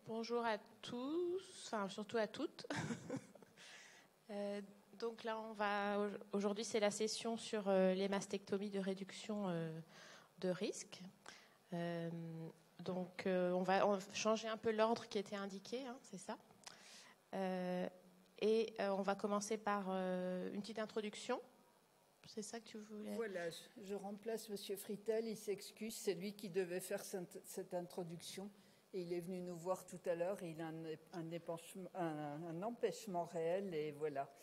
Bonjour à tous, enfin surtout à toutes. Donc là, aujourd'hui, c'est la session sur les mastectomies de réduction de risque. Donc on va changer un peu l'ordre qui était indiqué, hein, c'est ça. Et on va commencer par une petite introduction. C'est ça que tu voulais? Voilà, je remplace M. Fritel, il s'excuse, c'est lui qui devait faire cette introduction. Et il est venu nous voir tout à l'heure, il a un empêchement réel, et voilà.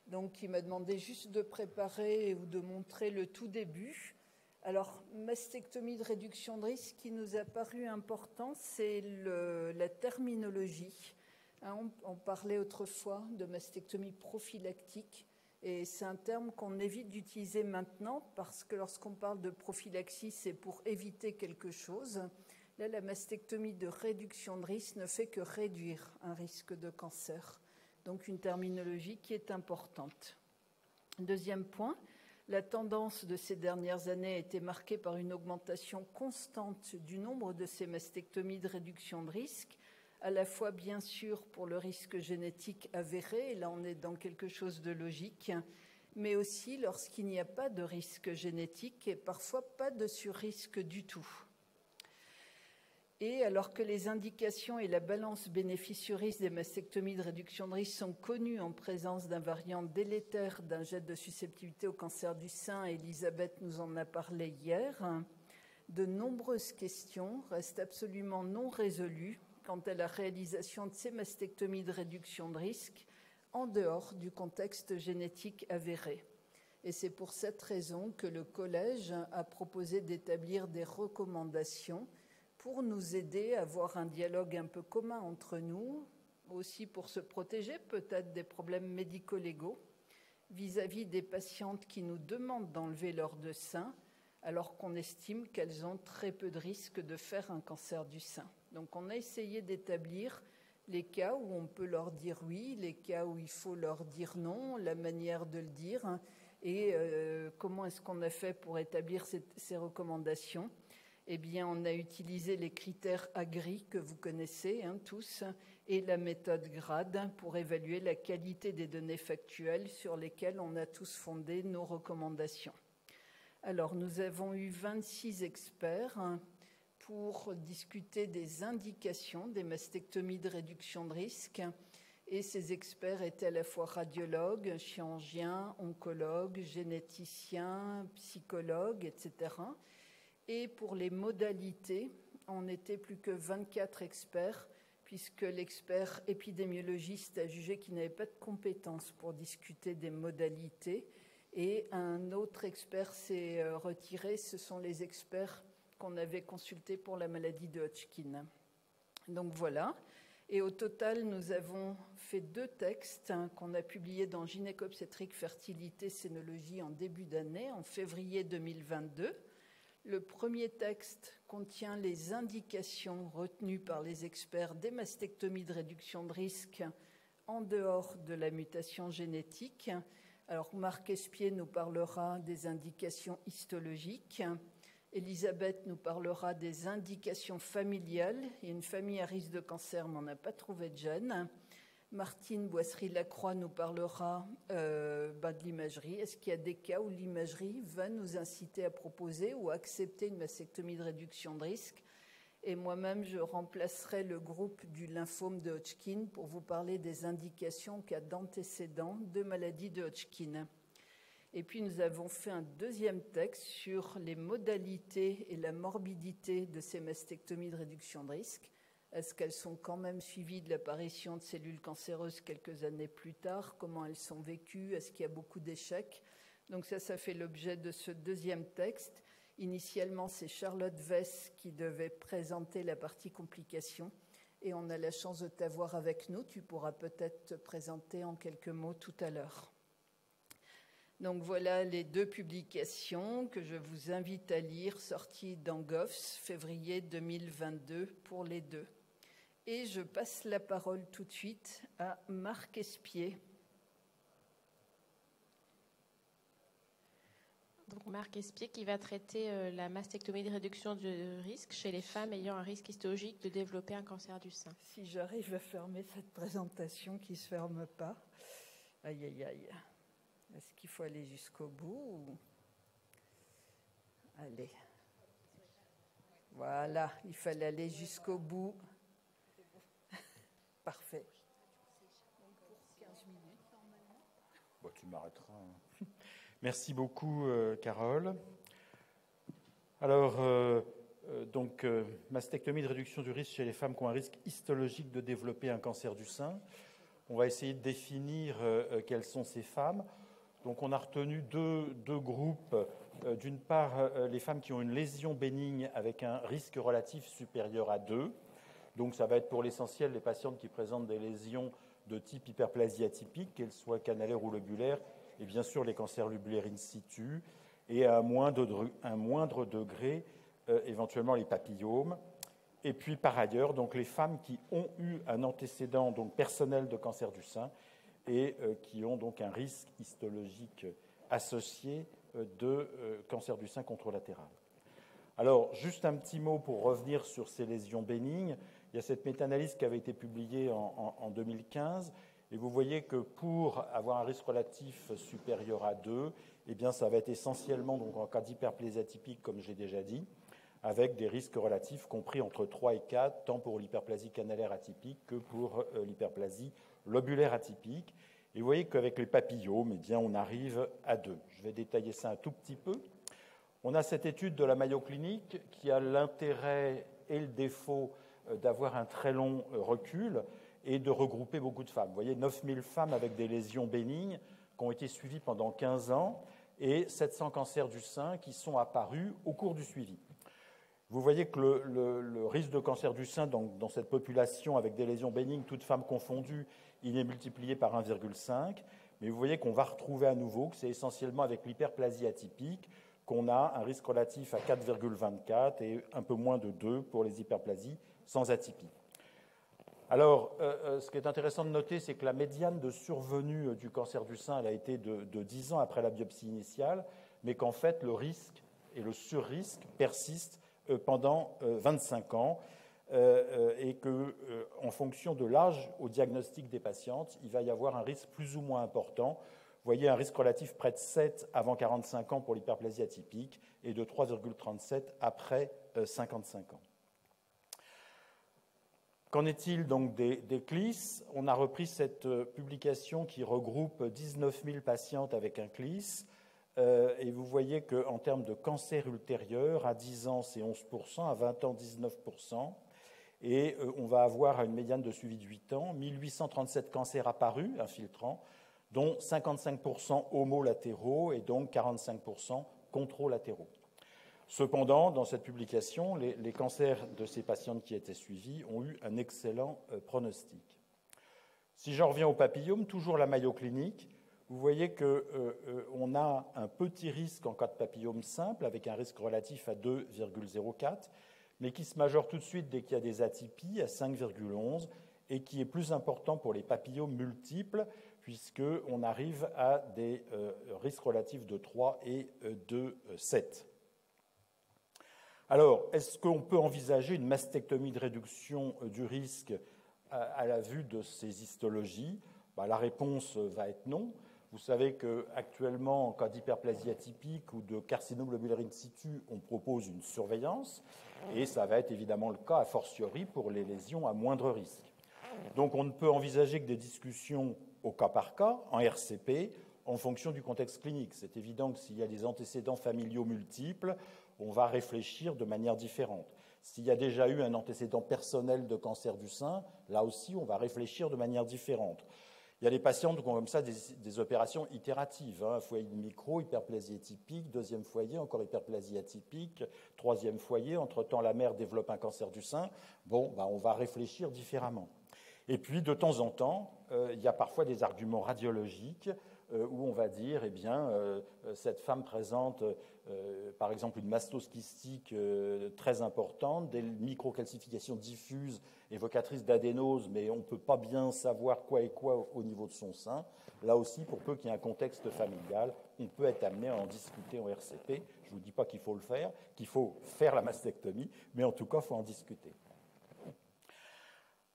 Donc il m'a demandé juste de préparer ou de montrer le tout début. Alors, mastectomie de réduction de risque, qui nous a paru important, c'est la terminologie. Hein, on parlait autrefois de mastectomie prophylactique. Et c'est un terme qu'on évite d'utiliser maintenant parce que lorsqu'on parle de prophylaxie, c'est pour éviter quelque chose. Là, la mastectomie de réduction de risque ne fait que réduire un risque de cancer. Donc une terminologie qui est importante. Deuxième point, la tendance de ces dernières années a été marquée par une augmentation constante du nombre de ces mastectomies de réduction de risque, à la fois bien sûr pour le risque génétique avéré, et là on est dans quelque chose de logique, mais aussi lorsqu'il n'y a pas de risque génétique et parfois pas de surrisque du tout. Et alors que les indications et la balance bénéfice-risque des mastectomies de réduction de risque sont connues en présence d'un variant délétère d'un gène de susceptibilité au cancer du sein, Elisabeth nous en a parlé hier, de nombreuses questions restent absolument non résolues quant à la réalisation de ces mastectomies de réduction de risque en dehors du contexte génétique avéré. Et c'est pour cette raison que le Collège a proposé d'établir des recommandations pour nous aider à avoir un dialogue un peu commun entre nous, aussi pour se protéger peut-être des problèmes médico-légaux vis-à-vis des patientes qui nous demandent d'enlever leur de sein, alors qu'on estime qu'elles ont très peu de risques de faire un cancer du sein. Donc on a essayé d'établir les cas où on peut leur dire oui, les cas où il faut leur dire non, la manière de le dire, et comment est-ce qu'on a fait pour établir ces recommandations. Eh bien, on a utilisé les critères AGRI que vous connaissez tous, et la méthode GRADE pour évaluer la qualité des données factuelles sur lesquelles on a tous fondé nos recommandations. Alors, nous avons eu 26 experts pour discuter des indications des mastectomies de réduction de risque. Et ces experts étaient à la fois radiologues, chirurgiens, oncologues, généticiens, psychologues, etc. Et pour les modalités, on n'était plus que 24 experts, puisque l'expert épidémiologiste a jugé qu'il n'avait pas de compétences pour discuter des modalités. Et un autre expert s'est retiré, ce sont les experts qu'on avait consultés pour la maladie de Hodgkin. Donc voilà. Et au total, nous avons fait 2 textes qu'on a publiés dans Gynéco-obstétrique, fertilité, cénologie en début d'année, en février 2022. Le premier texte contient les indications retenues par les experts des mastectomies de réduction de risque en dehors de la mutation génétique. Alors, Marc Espier nous parlera des indications histologiques. Elisabeth nous parlera des indications familiales. Il y a une famille à risque de cancer, mais on n'a pas trouvé de gène. Martine Boisserie-Lacroix nous parlera de l'imagerie. Est-ce qu'il y a des cas où l'imagerie va nous inciter à proposer ou à accepter une mastectomie de réduction de risque? Et moi-même, je remplacerai le groupe du lymphome de Hodgkin pour vous parler des indications en cas d'antécédents de maladie de Hodgkin. Et puis, nous avons fait un deuxième texte sur les modalités et la morbidité de ces mastectomies de réduction de risque. Est-ce qu'elles sont quand même suivies de l'apparition de cellules cancéreuses quelques années plus tard? Comment elles sont vécues? Est-ce qu'il y a beaucoup d'échecs? Donc ça fait l'objet de ce deuxième texte. Initialement, c'est Charlotte Vess qui devait présenter la partie complications. Et on a la chance de t'avoir avec nous. Tu pourras peut-être te présenter en quelques mots tout à l'heure. Donc voilà les 2 publications que je vous invite à lire, sorties dans GOFS, février 2022 pour les 2. Et je passe la parole tout de suite à Marc Espier. Donc Marc Espier qui va traiter la mastectomie de réduction du risque chez les femmes ayant un risque histologique de développer un cancer du sein. Si j'arrive à fermer cette présentation qui ne se ferme pas. Aïe, aïe, aïe. Est-ce qu'il faut aller jusqu'au bout ou... Allez. Voilà, il fallait aller jusqu'au bout. Parfait. Bon, tu m'arrêteras. Merci beaucoup, Carole. Alors, mastectomie de réduction du risque chez les femmes qui ont un risque histologique de développer un cancer du sein. On va essayer de définir quelles sont ces femmes. Donc, on a retenu deux groupes. D'une part, les femmes qui ont une lésion bénigne avec un risque relatif supérieur à 2. Donc, ça va être pour l'essentiel les patientes qui présentent des lésions de type hyperplasie atypique, qu'elles soient canalaires ou lobulaires, et bien sûr les cancers lobulaires in situ, et à un moindre degré, éventuellement les papillomes. Et puis, par ailleurs, donc, les femmes qui ont eu un antécédent donc, personnel de cancer du sein et qui ont donc un risque histologique associé de cancer du sein contralatéral. Alors, juste un petit mot pour revenir sur ces lésions bénignes. Il y a cette méta-analyse qui avait été publiée en 2015, et vous voyez que pour avoir un risque relatif supérieur à 2, eh bien, ça va être essentiellement donc, en cas d'hyperplasie atypique, comme j'ai déjà dit, avec des risques relatifs compris entre 3 et 4, tant pour l'hyperplasie canalaire atypique que pour l'hyperplasie lobulaire atypique. Et vous voyez qu'avec les papillomes, eh bien, on arrive à 2. Je vais détailler ça un tout petit peu. On a cette étude de la Mayo Clinic qui a l'intérêt et le défaut d'avoir un très long recul et de regrouper beaucoup de femmes. Vous voyez, 9000 femmes avec des lésions bénignes qui ont été suivies pendant 15 ans et 700 cancers du sein qui sont apparus au cours du suivi. Vous voyez que le risque de cancer du sein dans cette population avec des lésions bénignes, toutes femmes confondues, il est multiplié par 1,5. Mais vous voyez qu'on va retrouver à nouveau que c'est essentiellement avec l'hyperplasie atypique qu'on a un risque relatif à 4,24 et un peu moins de 2 pour les hyperplasies sans atypie. Alors, ce qui est intéressant de noter, c'est que la médiane de survenue du cancer du sein elle a été de 10 ans après la biopsie initiale, mais qu'en fait, le risque et le surrisque persistent pendant 25 ans et qu'en fonction de l'âge au diagnostic des patientes, il va y avoir un risque plus ou moins important. Vous voyez un risque relatif près de 7 avant 45 ans pour l'hyperplasie atypique et de 3,37 après 55 ans. Qu'en est-il donc des CLIS? On a repris cette publication qui regroupe 19 000 patientes avec un CLIS. Et vous voyez qu'en termes de cancer ultérieur, à 10 ans, c'est 11%, à 20 ans, 19%. Et on va avoir à une médiane de suivi de 8 ans, 1837 cancers apparus, infiltrants, dont 55% homolatéraux et donc 45% contralatéraux. Cependant, dans cette publication, les cancers de ces patientes qui étaient suivies ont eu un excellent pronostic. Si j'en reviens au papillome, toujours la Mayo Clinic, vous voyez qu'on a un petit risque en cas de papillome simple, avec un risque relatif à 2,04, mais qui se majore tout de suite dès qu'il y a des atypies à 5,11, et qui est plus important pour les papillomes multiples, puisqu'on arrive à des risques relatifs de 3 et de 7. Alors, est-ce qu'on peut envisager une mastectomie de réduction du risque à la vue de ces histologies? La réponse va être non. Vous savez qu'actuellement, en cas d'hyperplasie atypique ou de carcinome lobulaire in situ, on propose une surveillance, et ça va être évidemment le cas a fortiori pour les lésions à moindre risque. Donc, on ne peut envisager que des discussions au cas par cas, en RCP, en fonction du contexte clinique. C'est évident que s'il y a des antécédents familiaux multiples, on va réfléchir de manière différente. S'il y a déjà eu un antécédent personnel de cancer du sein, là aussi, on va réfléchir de manière différente. Il y a des patientes qui ont comme ça des opérations itératives. Foyer de micro, hyperplasie atypique, deuxième foyer, encore hyperplasie atypique, troisième foyer, entre-temps la mère développe un cancer du sein. Bon, on va réfléchir différemment. Et puis, de temps en temps, il y a parfois des arguments radiologiques où on va dire, cette femme présente par exemple une mastose kystique très importante, des microcalcifications diffuses évocatrices d'adénose, mais on ne peut pas bien savoir quoi et quoi au niveau de son sein. Là aussi, pour peu qu'il y ait un contexte familial, on peut être amené à en discuter en RCP. Je ne vous dis pas qu'il faut le faire, qu'il faut faire la mastectomie, mais en tout cas, il faut en discuter.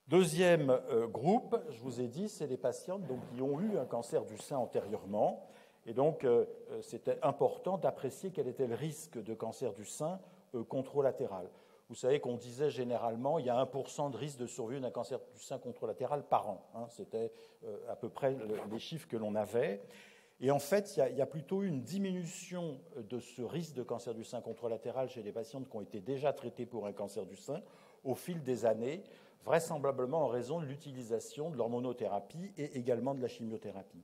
Deuxième groupe, je vous ai dit, c'est les patientes donc, qui ont eu un cancer du sein antérieurement. Et donc, c'était important d'apprécier quel était le risque de cancer du sein contralatéral. Vous savez qu'on disait généralement il y a 1% de risque de survie d'un cancer du sein contralatéral par an. Hein, c'était à peu près les chiffres que l'on avait. Et en fait, il y a plutôt une diminution de ce risque de cancer du sein contralatéral chez les patientes qui ont été déjà traitées pour un cancer du sein au fil des années, vraisemblablement en raison de l'utilisation de l'hormonothérapie et également de la chimiothérapie.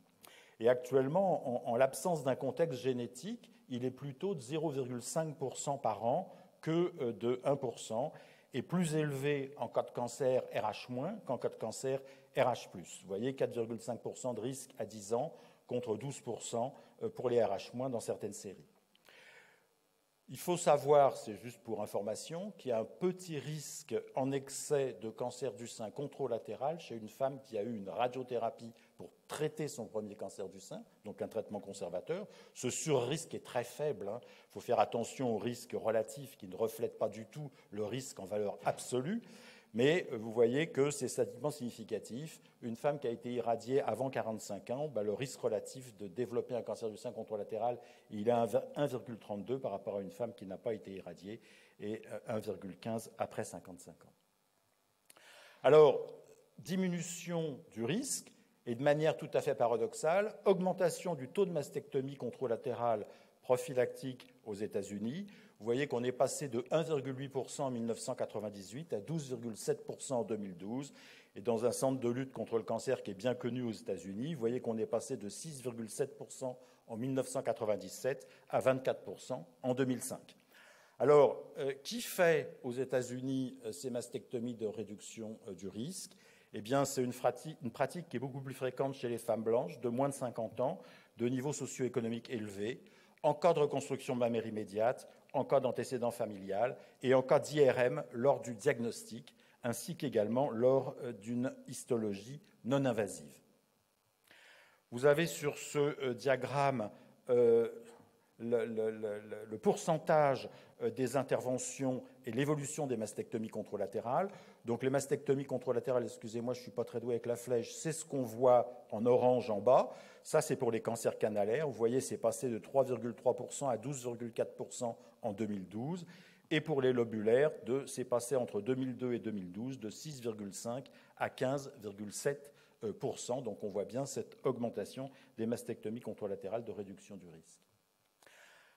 Et actuellement, en l'absence d'un contexte génétique, il est plutôt de 0,5% par an que de 1%, et plus élevé en cas de cancer RH- qu'en cas de cancer RH+. Vous voyez, 4,5% de risque à 10 ans contre 12% pour les RH- dans certaines séries. Il faut savoir, c'est juste pour information, qu'il y a un petit risque en excès de cancer du sein contralatéral chez une femme qui a eu une radiothérapie pour traiter son premier cancer du sein, donc un traitement conservateur. Ce surrisque est très faible. Il faut faire attention au risque relatif qui ne reflète pas du tout le risque en valeur absolue. Mais vous voyez que c'est statistiquement significatif. Une femme qui a été irradiée avant 45 ans, le risque relatif de développer un cancer du sein contralatéral, il est à 1,32 par rapport à une femme qui n'a pas été irradiée et 1,15 après 55 ans. Alors, diminution du risque et de manière tout à fait paradoxale, augmentation du taux de mastectomie contralatérale prophylactique aux États-Unis. Vous voyez qu'on est passé de 1,8% en 1998 à 12,7% en 2012. Et dans un centre de lutte contre le cancer qui est bien connu aux États-Unis, vous voyez qu'on est passé de 6,7% en 1997 à 24% en 2005. Alors, qui fait aux États-Unis ces mastectomies de réduction du risque? Eh bien, c'est une pratique qui est beaucoup plus fréquente chez les femmes blanches de moins de 50 ans, de niveau socio-économique élevé, en cas de reconstruction mammaire immédiate, en cas d'antécédent familial et en cas d'IRM lors du diagnostic, ainsi qu'également lors d'une histologie non invasive. Vous avez sur ce diagramme le pourcentage des interventions et l'évolution des mastectomies contralatérales. Donc les mastectomies contralatérales, excusez-moi, je ne suis pas très doué avec la flèche, c'est ce qu'on voit en orange en bas. Ça, c'est pour les cancers canalaires. Vous voyez, c'est passé de 3,3% à 12,4% en 2012. Et pour les lobulaires, c'est passé entre 2002 et 2012 de 6,5 à 15,7%. Donc on voit bien cette augmentation des mastectomies contralatérales de réduction du risque.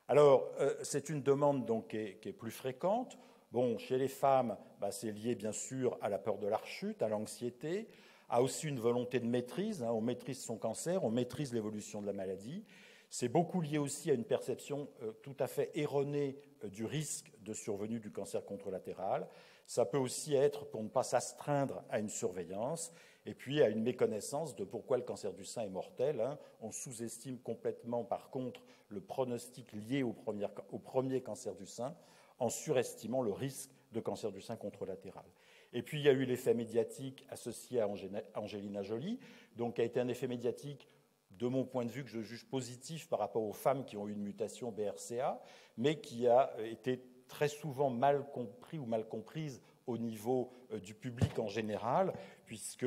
Alors, c'est une demande donc, qui est plus fréquente. Bon, chez les femmes, c'est lié bien sûr à la peur de la rechute, à l'anxiété, à aussi une volonté de maîtrise. On maîtrise son cancer, on maîtrise l'évolution de la maladie. C'est beaucoup lié aussi à une perception tout à fait erronée du risque de survenue du cancer contralatéral. Ça peut aussi être pour ne pas s'astreindre à une surveillance et puis à une méconnaissance de pourquoi le cancer du sein est mortel. On sous-estime complètement, par contre, le pronostic lié au premier cancer du sein en surestimant le risque de cancer du sein contralatéral. Et puis, il y a eu l'effet médiatique associé à Angelina Jolie, donc qui a été un effet médiatique, de mon point de vue, que je juge positif par rapport aux femmes qui ont eu une mutation BRCA, mais qui a été très souvent mal compris ou mal comprise au niveau du public en général, puisque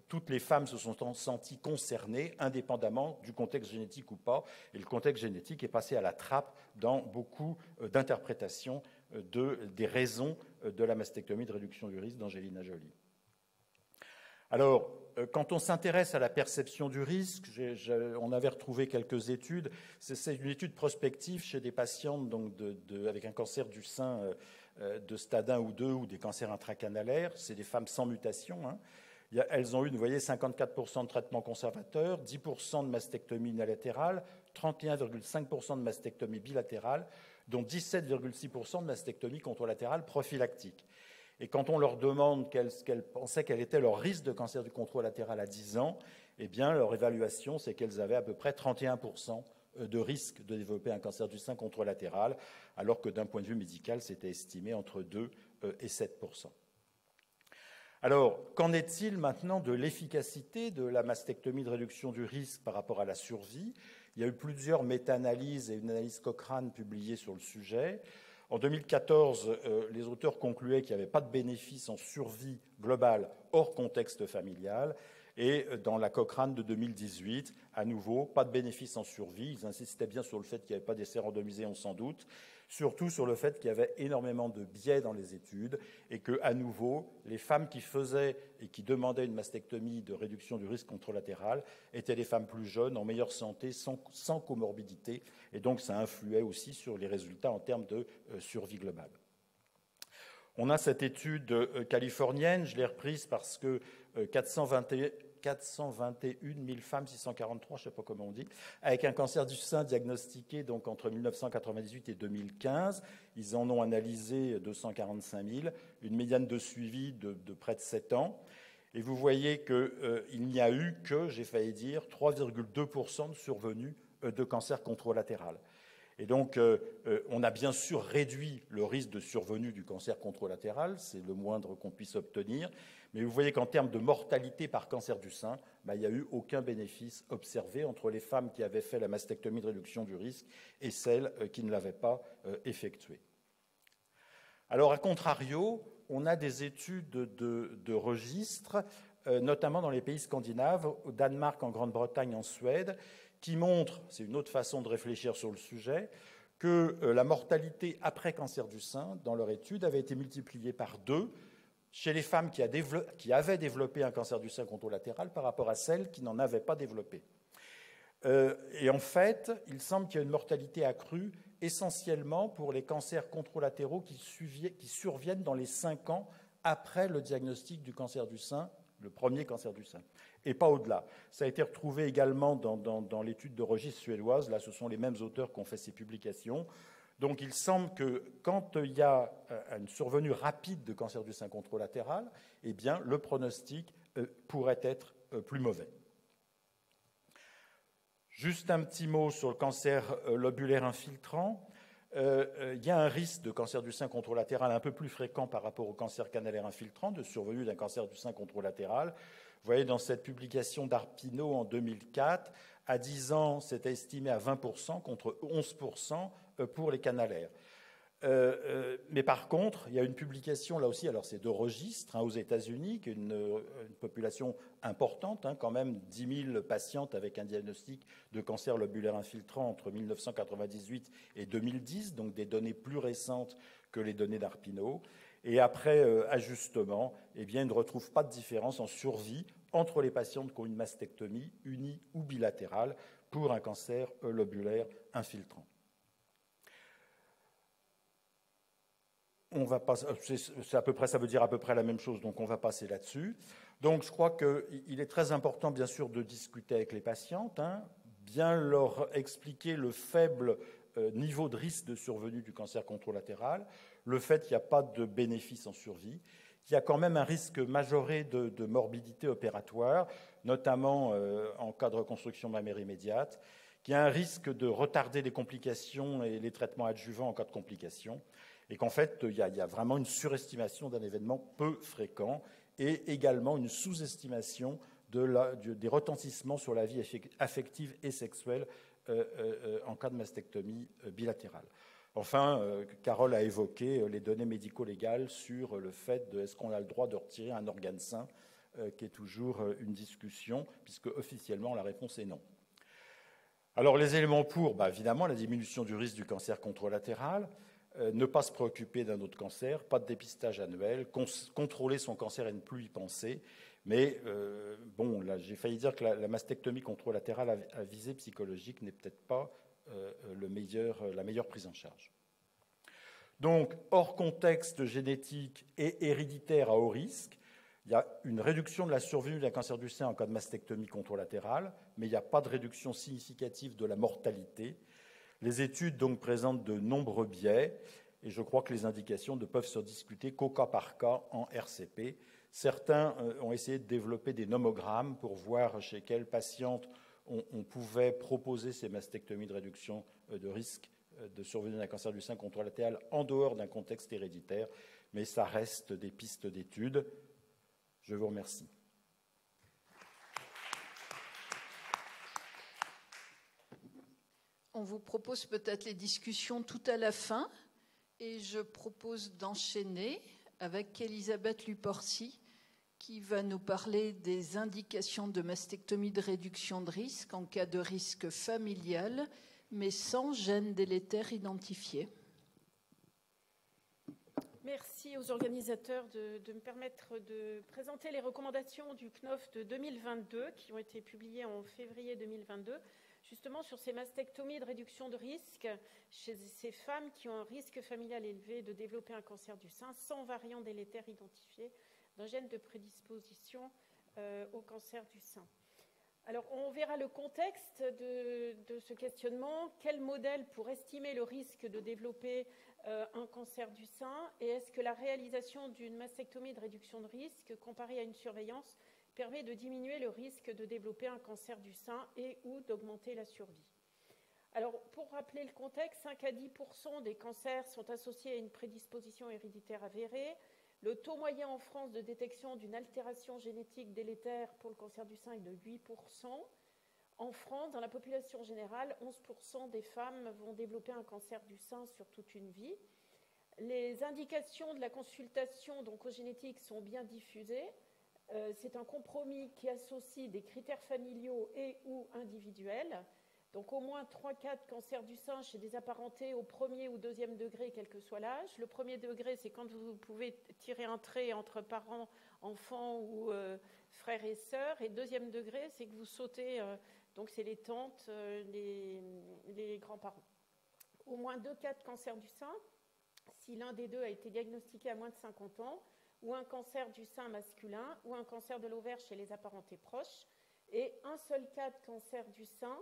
toutes les femmes se sont senties concernées, indépendamment du contexte génétique ou pas, et le contexte génétique est passé à la trappe dans beaucoup d'interprétations des raisons de la mastectomie de réduction du risque d'Angelina Jolie. Alors, quand on s'intéresse à la perception du risque, on avait retrouvé quelques études. C'est une étude prospective chez des patientes donc avec un cancer du sein de stade 1 ou 2 ou des cancers intracanalaires. C'est des femmes sans mutation. Elles ont eu, vous voyez, 54% de traitement conservateur, 10% de mastectomie unilatérale, 31,5% de mastectomie bilatérale, dont 17,6% de mastectomie contralatérale prophylactique. Et quand on leur demande qu'elles pensaient quel était leur risque de cancer du contralatéral à 10 ans, eh bien, leur évaluation, c'est qu'elles avaient à peu près 31% de risque de développer un cancer du sein contralatéral, alors que d'un point de vue médical, c'était estimé entre 2 et 7%. Alors, qu'en est-il maintenant de l'efficacité de la mastectomie de réduction du risque par rapport à la survie? Il y a eu plusieurs méta-analyses et une analyse Cochrane publiée sur le sujet. En 2014, les auteurs concluaient qu'il n'y avait pas de bénéfice en survie globale hors contexte familial. Et dans la Cochrane de 2018, à nouveau, pas de bénéfice en survie. Ils insistaient bien sur le fait qu'il n'y avait pas d'essai randomisé, on s'en doute. Surtout sur le fait qu'il y avait énormément de biais dans les études et que, à nouveau, les femmes qui faisaient et qui demandaient une mastectomie de réduction du risque contralatéral étaient des femmes plus jeunes, en meilleure santé, sans comorbidité. Et donc, ça influait aussi sur les résultats en termes de survie globale. On a cette étude californienne, je l'ai reprise parce que 421 000 femmes, 643, je ne sais pas comment on dit, avec un cancer du sein diagnostiqué donc entre 1998 et 2015. Ils en ont analysé 245 000, une médiane de suivi de près de 7 ans. Et vous voyez qu'il n'y a eu que, j'ai failli dire, 3,2% de survenue de cancer contralatéral. Et donc, on a bien sûr réduit le risque de survenue du cancer contralatéral, c'est le moindre qu'on puisse obtenir, mais vous voyez qu'en termes de mortalité par cancer du sein, il n'y a eu aucun bénéfice observé entre les femmes qui avaient fait la mastectomie de réduction du risque et celles qui ne l'avaient pas effectuée. Alors, à contrario, on a des études de registre, notamment dans les pays scandinaves, au Danemark, en Grande-Bretagne, en Suède, qui montre, c'est une autre façon de réfléchir sur le sujet, que la mortalité après cancer du sein, dans leur étude, avait été multipliée par 2 chez les femmes qui avaient développé un cancer du sein contralatéral par rapport à celles qui n'en avaient pas développé. Et en fait, il semble qu'il y a une mortalité accrue essentiellement pour les cancers contralatéraux qui surviennent dans les 5 ans après le diagnostic du cancer du sein, le premier cancer du sein, et pas au-delà. Ça a été retrouvé également dans l'étude de registre suédoise. Là, ce sont les mêmes auteurs qui ont fait ces publications. Donc, il semble que quand il y a une survenue rapide de cancer du sein contralatéral, eh bien, le pronostic pourrait être plus mauvais. Juste un petit mot sur le cancer lobulaire infiltrant. Il y a un risque de cancer du sein contralatéral un peu plus fréquent par rapport au cancer canalaire infiltrant, de survenue d'un cancer du sein contralatéral. Vous voyez, dans cette publication d'Arpino en 2004, à 10 ans, c'était estimé à 20% contre 11% pour les canalaires. Mais par contre, il y a une publication, là aussi, alors c'est de registre aux États-Unis, qui est une population importante, quand même 10 000 patientes avec un diagnostic de cancer lobulaire infiltrant entre 1998 et 2010, donc des données plus récentes que les données d'Arpino. Et après ajustement, eh bien, ils ne retrouvent pas de différence en survie entre les patientes qui ont une mastectomie unie ou bilatérale pour un cancer lobulaire infiltrant. On va passer, c'est à peu près, ça veut dire à peu près la même chose, donc on va passer là-dessus. Donc je crois qu'il est très important, bien sûr, de discuter avec les patientes, bien leur expliquer le faible niveau de risque de survenue du cancer contralatéral, le fait qu'il n'y a pas de bénéfice en survie, qu'il y a quand même un risque majoré de morbidité opératoire, notamment en cas de reconstruction mammaire immédiate, qu'il y a un risque de retarder les complications et les traitements adjuvants en cas de complications, et qu'en fait, il y a vraiment une surestimation d'un événement peu fréquent et également une sous-estimation des retentissements sur la vie affective et sexuelle en cas de mastectomie bilatérale. Enfin, Carole a évoqué les données médico-légales sur le fait de est-ce qu'on a le droit de retirer un organe sain, qui est toujours une discussion, puisque officiellement la réponse est non. Alors les éléments pour, évidemment, la diminution du risque du cancer contralatéral, ne pas se préoccuper d'un autre cancer, pas de dépistage annuel, contrôler son cancer et ne plus y penser. Mais là, j'ai failli dire que la mastectomie contralatérale à visée psychologique n'est peut-être pas la meilleure prise en charge. Donc, hors contexte génétique et héréditaire à haut risque, il y a une réduction de la survenue d'un cancer du sein en cas de mastectomie contralatérale, mais il n'y a pas de réduction significative de la mortalité. Les études donc présentent de nombreux biais et je crois que les indications ne peuvent se discuter qu'au cas par cas en RCP. Certains ont essayé de développer des nomogrammes pour voir chez quelles patientes on pouvait proposer ces mastectomies de réduction de risque de survenue d'un cancer du sein contralatéral en dehors d'un contexte héréditaire, mais ça reste des pistes d'études. Je vous remercie. On vous propose peut-être les discussions tout à la fin, et je propose d'enchaîner avec Elisabeth Luporsi, qui va nous parler des indications de mastectomie de réduction de risque en cas de risque familial, mais sans gène délétère identifié. Merci aux organisateurs de me permettre de présenter les recommandations du CNOF de 2022 qui ont été publiées en février 2022, justement sur ces mastectomies de réduction de risque chez ces femmes qui ont un risque familial élevé de développer un cancer du sein sans variant délétère identifié d'un gène de prédisposition au cancer du sein. Alors, on verra le contexte de ce questionnement. Quel modèle pour estimer le risque de développer un cancer du sein? Et est-ce que la réalisation d'une mastectomie de réduction de risque comparée à une surveillance permet de diminuer le risque de développer un cancer du sein et ou d'augmenter la survie? Alors, pour rappeler le contexte, 5 à 10% des cancers sont associés à une prédisposition héréditaire avérée. Le taux moyen en France de détection d'une altération génétique délétère pour le cancer du sein est de 8%. En France, dans la population générale, 11% des femmes vont développer un cancer du sein sur toute une vie. Les indications de la consultation oncogénétique sont bien diffusées. C'est un compromis qui associe des critères familiaux et ou individuels. Donc au moins 3-4 cancers du sein chez des apparentés au premier ou deuxième degré, quel que soit l'âge. Le premier degré, c'est quand vous pouvez tirer un trait entre parents, enfants ou frères et sœurs. Et deuxième degré, c'est que vous sautez, donc c'est les tantes, les grands-parents. Au moins 2-4 cancers du sein, si l'un des deux a été diagnostiqué à moins de 50 ans, ou un cancer du sein masculin, ou un cancer de l'ovaire chez les apparentés proches. Et un seul cas de cancer du sein,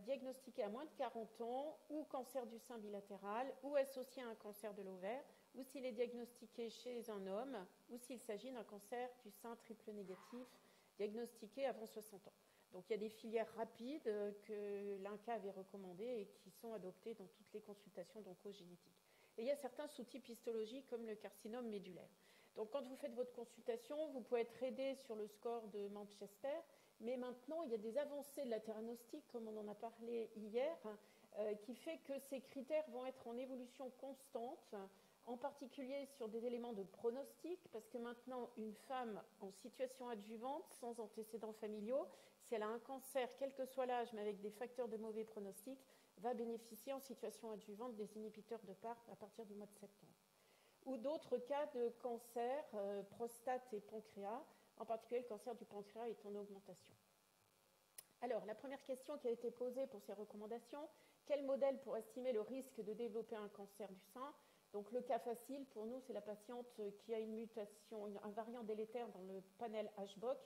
diagnostiqué à moins de 40 ans, ou cancer du sein bilatéral, ou associé à un cancer de l'ovaire, ou s'il est diagnostiqué chez un homme, ou s'il s'agit d'un cancer du sein triple négatif, diagnostiqué avant 60 ans. Donc il y a des filières rapides que l'INCa avait recommandées et qui sont adoptées dans toutes les consultations d'oncogénétique. Et il y a certains sous-types histologiques comme le carcinome médulaire. Donc quand vous faites votre consultation, vous pouvez être aidé sur le score de Manchester. Mais maintenant, il y a des avancées de la theranostique, comme on en a parlé hier, qui fait que ces critères vont être en évolution constante, en particulier sur des éléments de pronostic, parce que maintenant, une femme en situation adjuvante, sans antécédents familiaux, si elle a un cancer, quel que soit l'âge, mais avec des facteurs de mauvais pronostic, va bénéficier en situation adjuvante des inhibiteurs de PARP à partir du mois de septembre. Ou d'autres cas de cancer, prostate et pancréas, en particulier le cancer du pancréas est en augmentation. Alors, la première question qui a été posée pour ces recommandations, quel modèle pour estimer le risque de développer un cancer du sein? Donc, le cas facile pour nous, c'est la patiente qui a une mutation, un variant délétère dans le panel HBOC.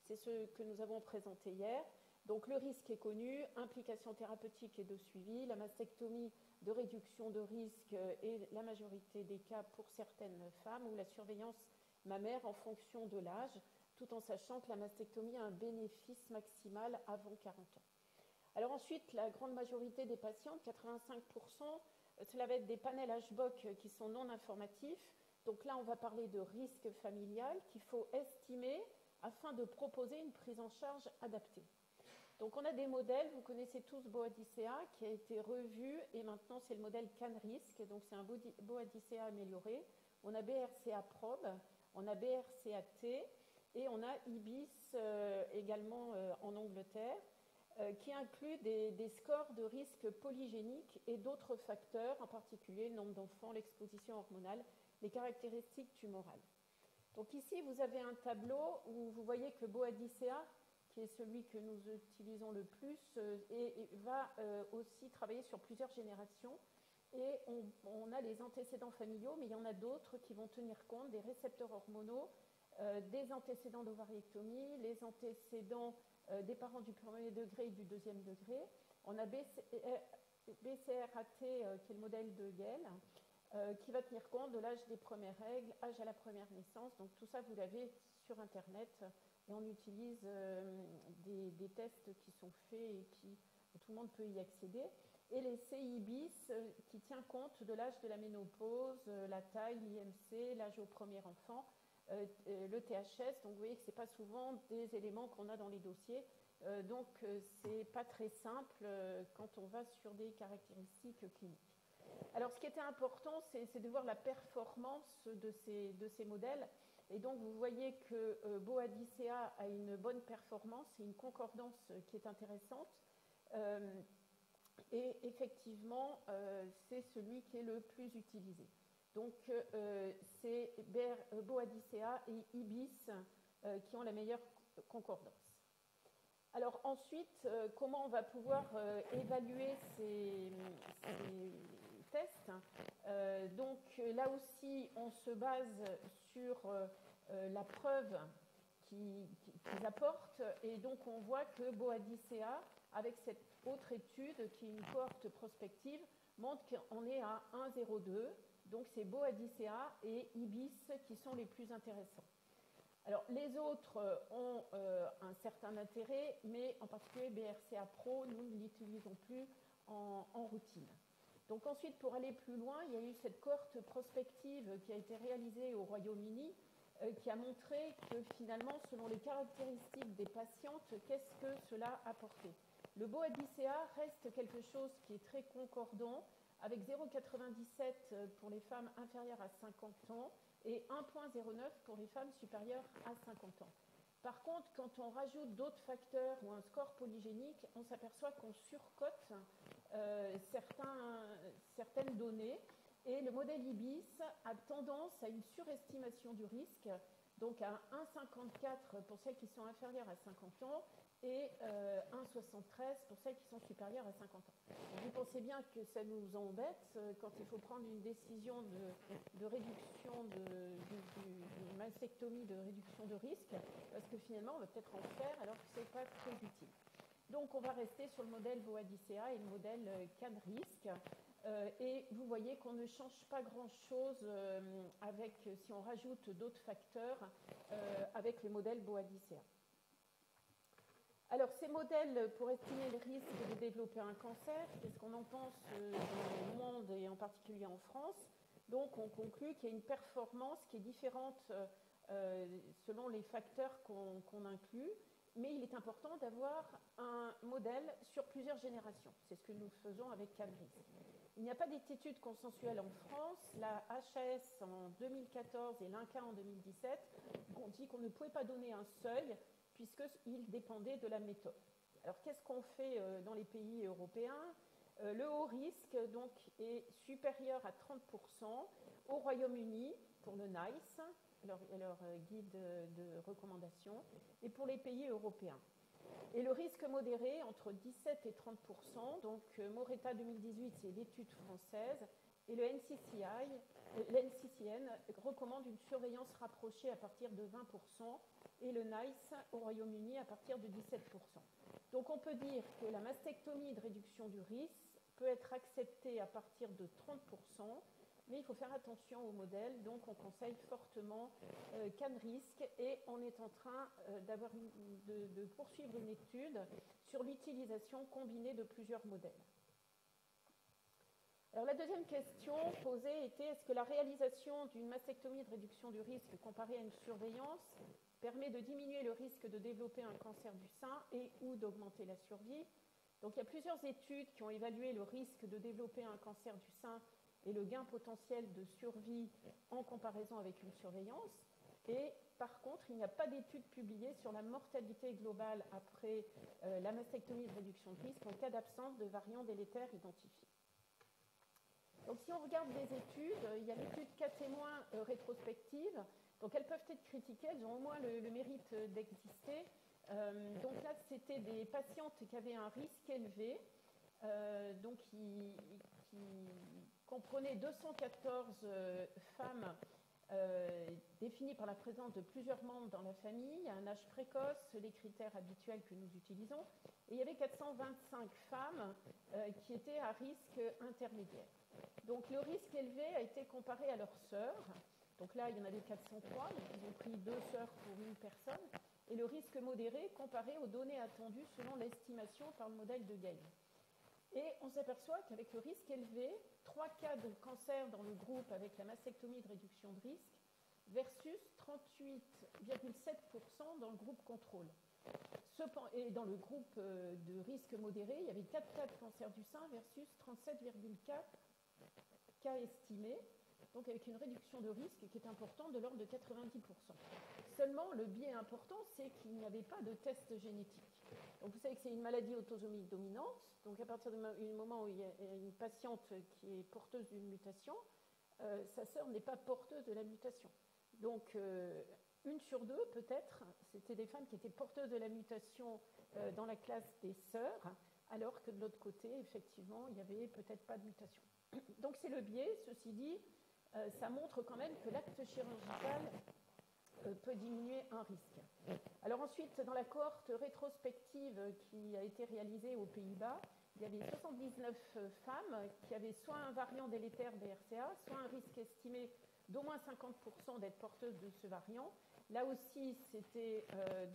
C'est ce que nous avons présenté hier. Donc, le risque est connu, implication thérapeutique et de suivi, la mastectomie de réduction de risque est la majorité des cas pour certaines femmes, ou la surveillance mammaire en fonction de l'âge, tout en sachant que la mastectomie a un bénéfice maximal avant 40 ans. Alors ensuite, la grande majorité des patientes, 85%, cela va être des panels HBOC qui sont non informatifs. Donc là, on va parler de risque familial qu'il faut estimer afin de proposer une prise en charge adaptée. Donc on a des modèles, vous connaissez tous BOADICEA qui a été revu et maintenant c'est le modèle CANRISC, donc c'est un BOADICEA amélioré. On a BRCA Probe, on a BRCA-T et on a IBIS également en Angleterre qui inclut des scores de risque polygéniques et d'autres facteurs, en particulier le nombre d'enfants, l'exposition hormonale, les caractéristiques tumorales. Donc ici, vous avez un tableau où vous voyez que BOADICEA, qui est celui que nous utilisons le plus, va aussi travailler sur plusieurs générations. Et on a les antécédents familiaux, mais il y en a d'autres qui vont tenir compte des récepteurs hormonaux, des antécédents d'ovariectomie, les antécédents des parents du premier degré et du deuxième degré. On a BCRAT, qui est le modèle de Yale, qui va tenir compte de l'âge des premières règles, âge à la première naissance. Donc tout ça, vous l'avez sur Internet et on utilise des tests qui sont faits et tout le monde peut y accéder. Et les CIBIS qui tient compte de l'âge de la ménopause, la taille, l'IMC, l'âge au premier enfant, le THS. Donc vous voyez que ce n'est pas souvent des éléments qu'on a dans les dossiers. Donc ce n'est pas très simple quand on va sur des caractéristiques cliniques. Alors ce qui était important, c'est de voir la performance de ces modèles. Et donc vous voyez que BOADICEA a une bonne performance et une concordance qui est intéressante. Et effectivement, c'est celui qui est le plus utilisé. Donc, c'est BOADICEA et IBIS qui ont la meilleure concordance. Alors ensuite, comment on va pouvoir évaluer ces tests? Donc là aussi, on se base sur la preuve qu'ils apportent. Et donc, on voit que BOADICEA, avec cette autre étude, qui est une cohorte prospective, montre qu'on est à 1,02. Donc, c'est BOADICEA et IBIS qui sont les plus intéressants. Alors, les autres ont un certain intérêt, mais en particulier BRCA Pro, nous ne l'utilisons plus en routine. Donc, ensuite, pour aller plus loin, il y a eu cette cohorte prospective qui a été réalisée au Royaume-Uni, qui a montré que finalement, selon les caractéristiques des patientes, qu'est-ce que cela apportait. Le BOADICEA reste quelque chose qui est très concordant, avec 0,97 pour les femmes inférieures à 50 ans et 1,09 pour les femmes supérieures à 50 ans. Par contre, quand on rajoute d'autres facteurs ou un score polygénique, on s'aperçoit qu'on surcote certaines données. Et le modèle IBIS a tendance à une surestimation du risque, donc à 1,54 pour celles qui sont inférieures à 50 ans et 1,73 pour celles qui sont supérieures à 50 ans. Donc vous pensez bien que ça nous embête quand il faut prendre une décision de réduction d'une mastectomie, de réduction de risque, parce que finalement on va peut-être en faire alors que ce n'est pas très utile. Donc on va rester sur le modèle BOADICEA et le modèle CAN-RISC. Et vous voyez qu'on ne change pas grand-chose si on rajoute d'autres facteurs avec le modèle BOADICEA. Alors, ces modèles, pour estimer le risque de développer un cancer, qu'est-ce qu'on en pense dans le monde et en particulier en France? Donc, on conclut qu'il y a une performance qui est différente selon les facteurs qu'on inclut, mais il est important d'avoir un modèle sur plusieurs générations. C'est ce que nous faisons avec CAN-RISC. Il n'y a pas d'études consensuelles en France. La HAS en 2014 et l'INCA en 2017 ont dit qu'on ne pouvait pas donner un seuil puisqu'il dépendait de la méthode. Alors, qu'est-ce qu'on fait dans les pays européens? Le haut risque donc, est supérieur à 30% au Royaume-Uni pour le NICE, leur guide de recommandation, et pour les pays européens. Et le risque modéré, entre 17 et 30%, donc Moretta 2018, c'est l'étude française, et le NCCN recommande une surveillance rapprochée à partir de 20%, et le NICE au Royaume-Uni à partir de 17%. Donc on peut dire que la mastectomie de réduction du risque peut être acceptée à partir de 30%, mais il faut faire attention au modèle, donc on conseille fortement CAN-RISC et on est en train de poursuivre une étude sur l'utilisation combinée de plusieurs modèles. Alors la deuxième question posée était: est-ce que la réalisation d'une mastectomie de réduction du risque comparée à une surveillance permet de diminuer le risque de développer un cancer du sein et ou d'augmenter la survie? Donc il y a plusieurs études qui ont évalué le risque de développer un cancer du sein et le gain potentiel de survie en comparaison avec une surveillance. Et par contre, il n'y a pas d'études publiées sur la mortalité globale après la mastectomie de réduction de risque en cas d'absence de variants délétères identifiés. Donc si on regarde les études, il y a l'étude cas témoins rétrospective. Donc elles peuvent être critiquées, elles ont au moins le mérite d'exister. Donc là, c'était des patientes qui avaient un risque élevé, donc qui comprenait 214 femmes définies par la présence de plusieurs membres dans la famille, un âge précoce, les critères habituels que nous utilisons, et il y avait 425 femmes qui étaient à risque intermédiaire. Donc le risque élevé a été comparé à leurs sœurs. Donc là, il y en avait 403, donc ils ont pris 2 sœurs pour une personne. et le risque modéré comparé aux données attendues selon l'estimation par le modèle de Gail. Et on s'aperçoit qu'avec le risque élevé, 3 cas de cancer dans le groupe avec la mastectomie de réduction de risque versus 38,7% dans le groupe contrôle. Et dans le groupe de risque modéré, il y avait 4 cas de cancer du sein versus 37,4 cas estimés, donc avec une réduction de risque qui est importante de l'ordre de 90%. Seulement, le biais important, c'est qu'il n'y avait pas de test génétique. Donc vous savez que c'est une maladie autosomique dominante, donc à partir du moment où il y a une patiente qui est porteuse d'une mutation, sa sœur n'est pas porteuse de la mutation. Donc, 1 sur 2, peut-être, c'était des femmes qui étaient porteuses de la mutation dans la classe des sœurs, alors que de l'autre côté, effectivement, il n'y avait peut-être pas de mutation. Donc, c'est le biais. Ceci dit, ça montre quand même que l'acte chirurgical peut diminuer un risque. Alors ensuite, dans la cohorte rétrospective qui a été réalisée aux Pays-Bas, il y avait 79 femmes qui avaient soit un variant délétère BRCA, soit un risque estimé d'au moins 50% d'être porteuses de ce variant. Là aussi, c'était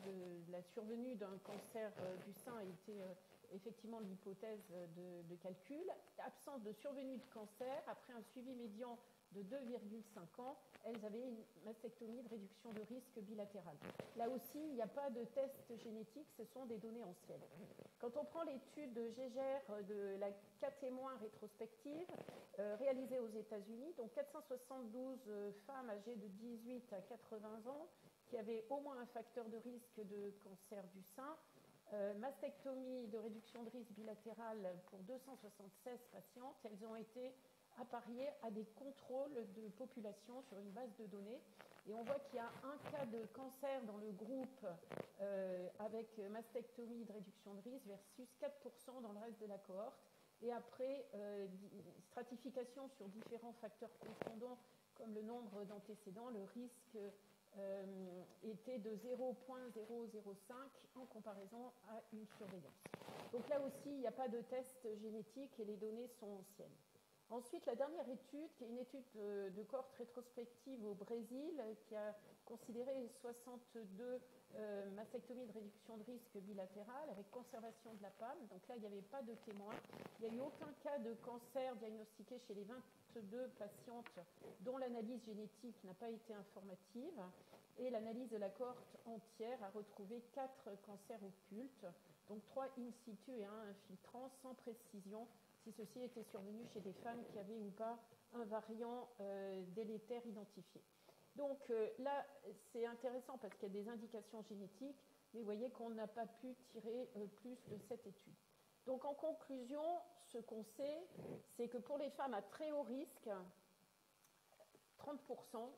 de la survenue d'un cancer du sein était effectivement l'hypothèse de calcul. Absence de survenue de cancer, après un suivi médian de 2,5 ans, elles avaient une mastectomie de réduction de risque bilatérale. Là aussi, il n'y a pas de test génétique, ce sont des données anciennes. Quand on prend l'étude de Gégère de la cas témoin rétrospective réalisée aux États-Unis, donc 472 femmes âgées de 18 à 80 ans qui avaient au moins un facteur de risque de cancer du sein, mastectomie de réduction de risque bilatérale pour 276 patientes, elles ont été appariées à des contrôles de population sur une base de données. Et on voit qu'il y a un cas de cancer dans le groupe avec mastectomie de réduction de risque versus 4% dans le reste de la cohorte. Et après, stratification sur différents facteurs confondants comme le nombre d'antécédents, le risque était de 0,005 en comparaison à une surveillance. Donc là aussi, il n'y a pas de test génétique et les données sont anciennes. Ensuite, la dernière étude, qui est une étude de cohorte rétrospective au Brésil, qui a considéré 62 mastectomies de réduction de risque bilatérale avec conservation de la PAM. Donc là, il n'y avait pas de témoins. Il n'y a eu aucun cas de cancer diagnostiqué chez les 22 patientes dont l'analyse génétique n'a pas été informative. Et l'analyse de la cohorte entière a retrouvé 4 cancers occultes, donc 3 in situ et 1 infiltrant, sans précision si ceci était survenu chez des femmes qui avaient ou pas un variant délétère identifié. Donc là, c'est intéressant parce qu'il y a des indications génétiques, mais vous voyez qu'on n'a pas pu tirer plus de cette étude. Donc en conclusion, ce qu'on sait, c'est que pour les femmes à très haut risque, 30%,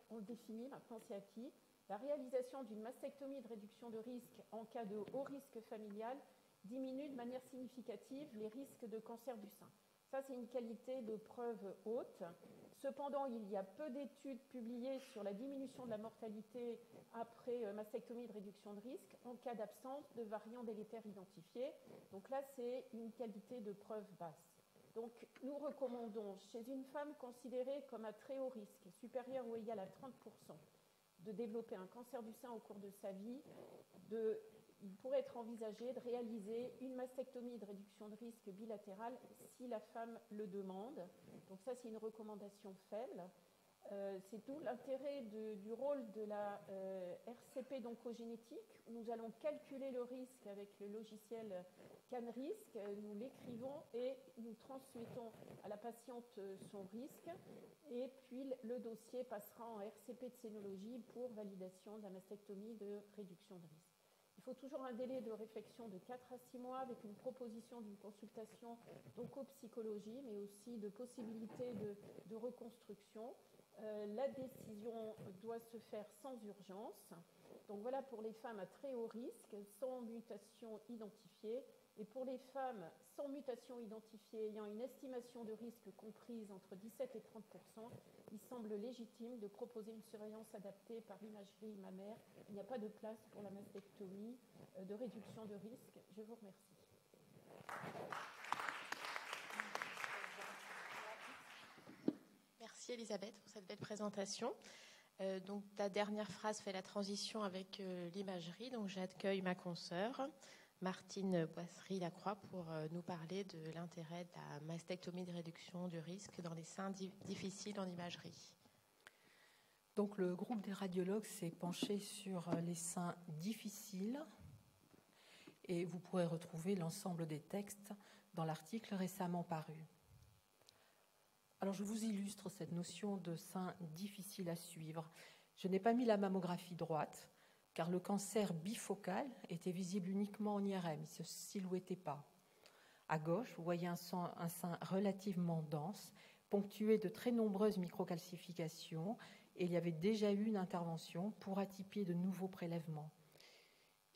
on le définit, maintenant c'est acquis, la réalisation d'une mastectomie de réduction de risque en cas de haut risque familial diminue de manière significative les risques de cancer du sein. Ça, c'est une qualité de preuve haute. Cependant, il y a peu d'études publiées sur la diminution de la mortalité après mastectomie de réduction de risque en cas d'absence de variants délétères identifiés. Donc là, c'est une qualité de preuve basse. Donc, nous recommandons, chez une femme considérée comme à très haut risque, supérieur ou égal à 30%, de développer un cancer du sein au cours de sa vie, il pourrait être envisagé de réaliser une mastectomie de réduction de risque bilatérale si la femme le demande. Donc ça, c'est une recommandation faible. C'est tout l'intérêt du rôle de la RCP d'oncogénétique. Nous allons calculer le risque avec le logiciel CanRisk. Nous l'écrivons et nous transmettons à la patiente son risque. Et puis, le dossier passera en RCP de scénologie pour validation de la mastectomie de réduction de risque. Il faut toujours un délai de réflexion de 4 à 6 mois avec une proposition d'une consultation d'oncopsychologie, mais aussi de possibilités de reconstruction. La décision doit se faire sans urgence. Donc voilà pour les femmes à très haut risque, sans mutation identifiée. Et pour les femmes sans mutation identifiée ayant une estimation de risque comprise entre 17 et 30%, il semble légitime de proposer une surveillance adaptée par imagerie mammaire. Il n'y a pas de place pour la mastectomie de réduction de risque. Je vous remercie. Merci Elisabeth pour cette belle présentation. Donc, ta dernière phrase fait la transition avec l'imagerie. Donc, j'accueille ma consoeur, Martine Boisserie-Lacroix, pour nous parler de l'intérêt de la mastectomie de réduction du risque dans les seins difficiles en imagerie. Donc, le groupe des radiologues s'est penché sur les seins difficiles et vous pourrez retrouver l'ensemble des textes dans l'article récemment paru. Alors, je vous illustre cette notion de sein difficile à suivre. Je n'ai pas mis la mammographie droite, car le cancer bifocal était visible uniquement en IRM, il ne se silhouettait pas. À gauche, vous voyez un sein relativement dense, ponctué de très nombreuses microcalcifications, et il y avait déjà eu une intervention pour atypier de nouveaux prélèvements.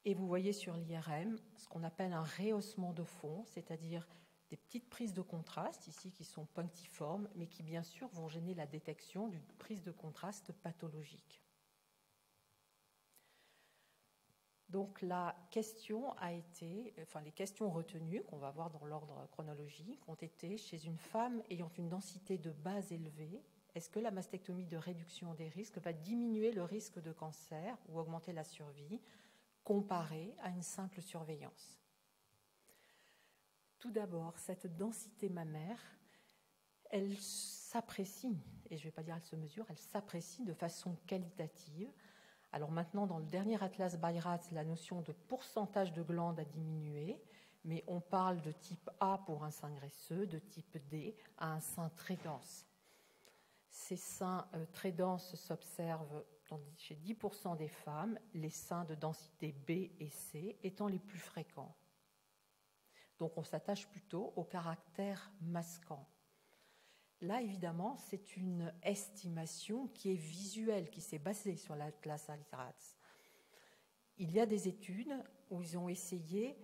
Et vous voyez sur l'IRM ce qu'on appelle un rehaussement de fond, c'est-à-dire des petites prises de contraste ici qui sont punctiformes, mais qui bien sûr vont gêner la détection d'une prise de contraste pathologique. Donc la question a été, les questions retenues qu'on va voir dans l'ordre chronologique ont été chez une femme ayant une densité de base élevée, est-ce que la mastectomie de réduction des risques va diminuer le risque de cancer ou augmenter la survie comparé à une simple surveillance? Tout d'abord, cette densité mammaire, elle s'apprécie, et je ne vais pas dire elle se mesure, elle s'apprécie de façon qualitative. Alors maintenant, dans le dernier atlas BI-RADS, la notion de pourcentage de glandes a diminué, mais on parle de type A pour un sein graisseux, de type D à un sein très dense. Ces seins très denses s'observent chez 10% des femmes, les seins de densité B et C étant les plus fréquents. Donc on s'attache plutôt au caractère masquant. Là, évidemment, c'est une estimation qui est visuelle, qui s'est basée sur l'atlas BI-RADS. Il y a des études où ils ont essayé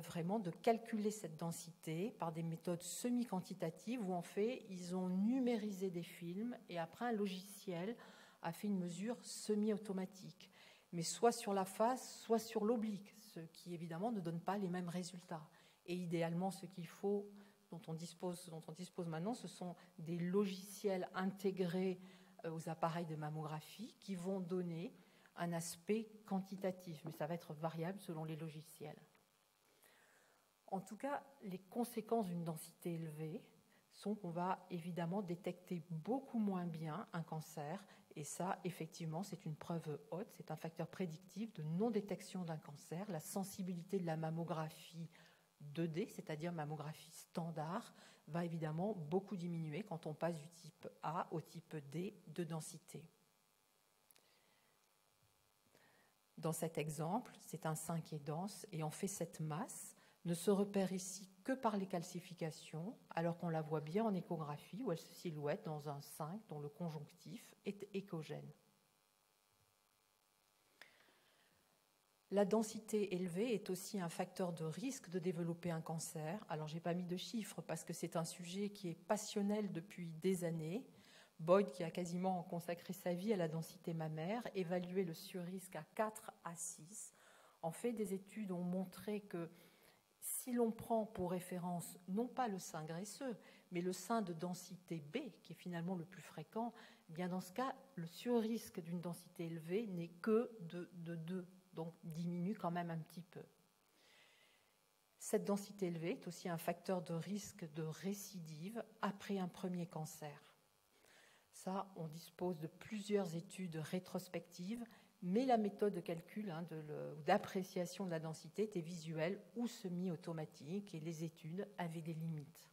vraiment de calculer cette densité par des méthodes semi-quantitatives où en fait, ils ont numérisé des films et après un logiciel a fait une mesure semi-automatique, mais soit sur la face, soit sur l'oblique, ce qui évidemment ne donne pas les mêmes résultats. Et idéalement, ce qu'il faut, dont on dispose maintenant, ce sont des logiciels intégrés aux appareils de mammographie qui vont donner un aspect quantitatif, mais ça va être variable selon les logiciels. En tout cas, les conséquences d'une densité élevée sont qu'on va évidemment détecter beaucoup moins bien un cancer, et ça, effectivement, c'est une preuve haute, c'est un facteur prédictif de non-détection d'un cancer. La sensibilité de la mammographie 2D, c'est-à-dire mammographie standard, va évidemment beaucoup diminuer quand on passe du type A au type D de densité. Dans cet exemple, c'est un sein qui est dense et en fait cette masse ne se repère ici que par les calcifications, alors qu'on la voit bien en échographie où elle se silhouette dans un sein dont le conjonctif est échogène. La densité élevée est aussi un facteur de risque de développer un cancer. Alors, je n'ai pas mis de chiffres parce que c'est un sujet qui est passionnel depuis des années. Boyd, qui a quasiment consacré sa vie à la densité mammaire, évaluait le surrisque à 4 à 6. En fait, des études ont montré que si l'on prend pour référence non pas le sein graisseux, mais le sein de densité B, qui est finalement le plus fréquent, eh bien dans ce cas, le surrisque d'une densité élevée n'est que de 2. Donc diminue quand même un petit peu. Cette densité élevée est aussi un facteur de risque de récidive après un premier cancer. Ça, on dispose de plusieurs études rétrospectives, mais la méthode de calcul d'appréciation de la densité était visuelle ou semi-automatique et les études avaient des limites.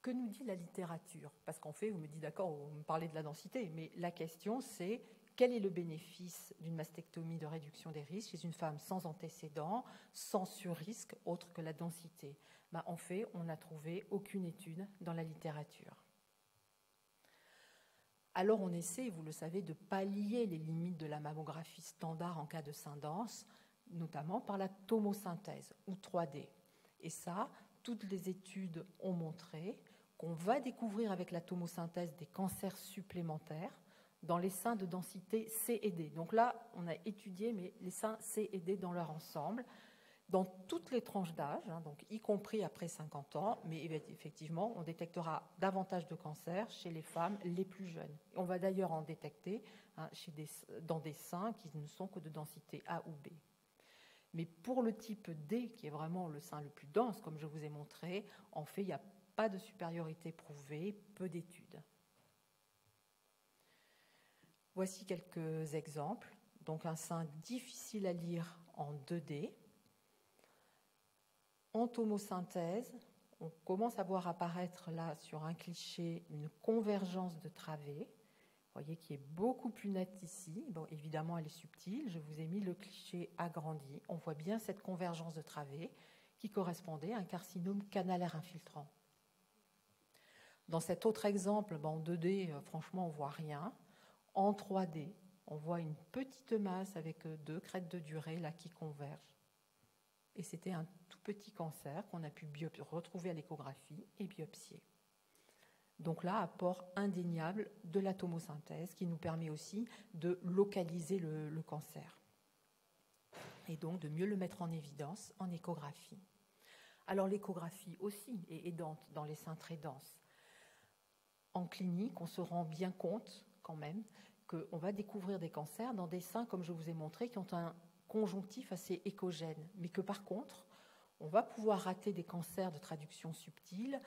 Que nous dit la littérature? Parce qu'en fait, vous me dites d'accord, vous me parlez de la densité, mais la question c'est quel est le bénéfice d'une mastectomie de réduction des risques chez une femme sans antécédent, sans surrisque autre que la densité? En fait, on n'a trouvé aucune étude dans la littérature. Alors on essaie, vous le savez, de pallier les limites de la mammographie standard en cas de sein dense, notamment par la tomosynthèse ou 3D. Et ça, toutes les études ont montré qu'on va découvrir avec la tomosynthèse des cancers supplémentaires dans les seins de densité C et D. Donc là, on a étudié mais les seins C et D dans leur ensemble. dans toutes les tranches d'âge, donc y compris après 50 ans, mais effectivement, on détectera davantage de cancers chez les femmes les plus jeunes. On va d'ailleurs en détecter dans des seins qui ne sont que de densité A ou B. Mais pour le type D, qui est vraiment le sein le plus dense, comme je vous ai montré, en fait, il n'y a pas de supériorité prouvée, peu d'études. Voici quelques exemples. Donc un sein difficile à lire en 2D. En tomosynthèse, on commence à voir apparaître là sur un cliché une convergence de travées. Vous voyez qui est beaucoup plus nette ici. Bon, évidemment, elle est subtile. Je vous ai mis le cliché agrandi. On voit bien cette convergence de travées qui correspondait à un carcinome canalaire infiltrant. Dans cet autre exemple, en 2D, franchement, on ne voit rien. En 3D, on voit une petite masse avec 2 crêtes de durée là, qui convergent. Et c'était un tout petit cancer qu'on a pu retrouver à l'échographie et biopsier. Donc là, apport indéniable de la tomosynthèse qui nous permet aussi de localiser le cancer et donc de mieux le mettre en évidence en échographie. Alors l'échographie aussi est aidante dans les seins très denses. En clinique, on se rend bien compte quand même qu'on va découvrir des cancers dans des seins, comme je vous ai montré, qui ont un conjonctif assez échogène, mais que par contre, on va pouvoir rater des cancers de traduction subtile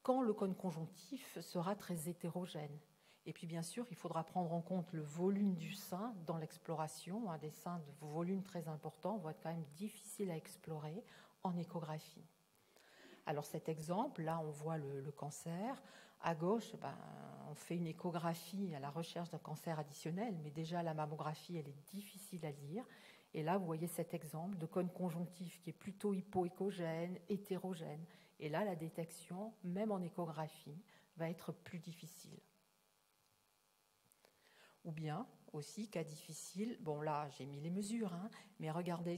quand le cône conjonctif sera très hétérogène. Et puis bien sûr, il faudra prendre en compte le volume du sein dans l'exploration. Des seins de volume très important vont être quand même difficiles à explorer en échographie. Alors cet exemple, là on voit le cancer. À gauche, on fait une échographie à la recherche d'un cancer additionnel, mais déjà la mammographie, elle est difficile à lire. Et là, vous voyez cet exemple de cône conjonctif qui est plutôt hypoéchogène, hétérogène. Et là, la détection, même en échographie, va être plus difficile. Ou bien, aussi, cas difficile, bon là, j'ai mis les mesures, mais regardez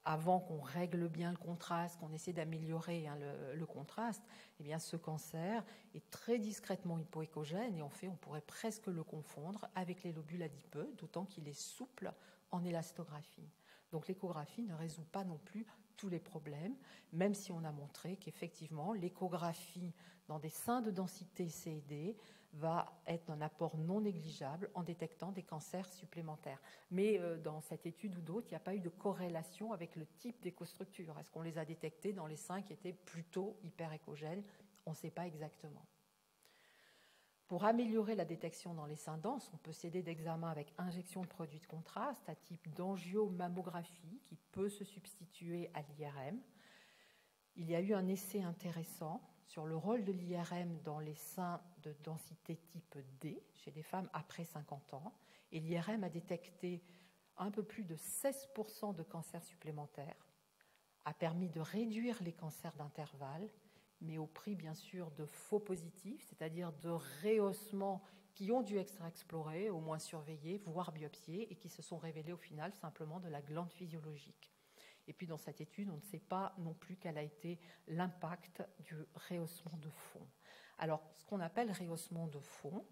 avant qu'on règle bien le contraste, qu'on essaie d'améliorer le contraste, eh bien ce cancer est très discrètement hypoéchogène et en fait, on pourrait presque le confondre avec les lobules adipeux, d'autant qu'il est souple en élastographie. Donc l'échographie ne résout pas non plus tous les problèmes, même si on a montré qu'effectivement, l'échographie dans des seins de densité C et D va être un apport non négligeable en détectant des cancers supplémentaires. Mais dans cette étude ou d'autres, il n'y a pas eu de corrélation avec le type d'échostructure. Est-ce qu'on les a détectés dans les seins qui étaient plutôt hyperéchogènes? On ne sait pas exactement. Pour améliorer la détection dans les seins denses, on peut s'aider d'examens avec injection de produits de contraste à type d'angiomammographie qui peut se substituer à l'IRM. Il y a eu un essai intéressant sur le rôle de l'IRM dans les seins de densité type D chez les femmes après 50 ans. Et l'IRM a détecté un peu plus de 16% de cancers supplémentaires, a permis de réduire les cancers d'intervalle, mais au prix bien sûr de faux positifs, c'est-à-dire de rehaussements qui ont dû être explorés, au moins surveillés, voire biopsiés, et qui se sont révélés au final simplement de la glande physiologique. Et puis dans cette étude, on ne sait pas non plus quel a été l'impact du rehaussement de fond. Alors, ce qu'on appelle rehaussement de fond,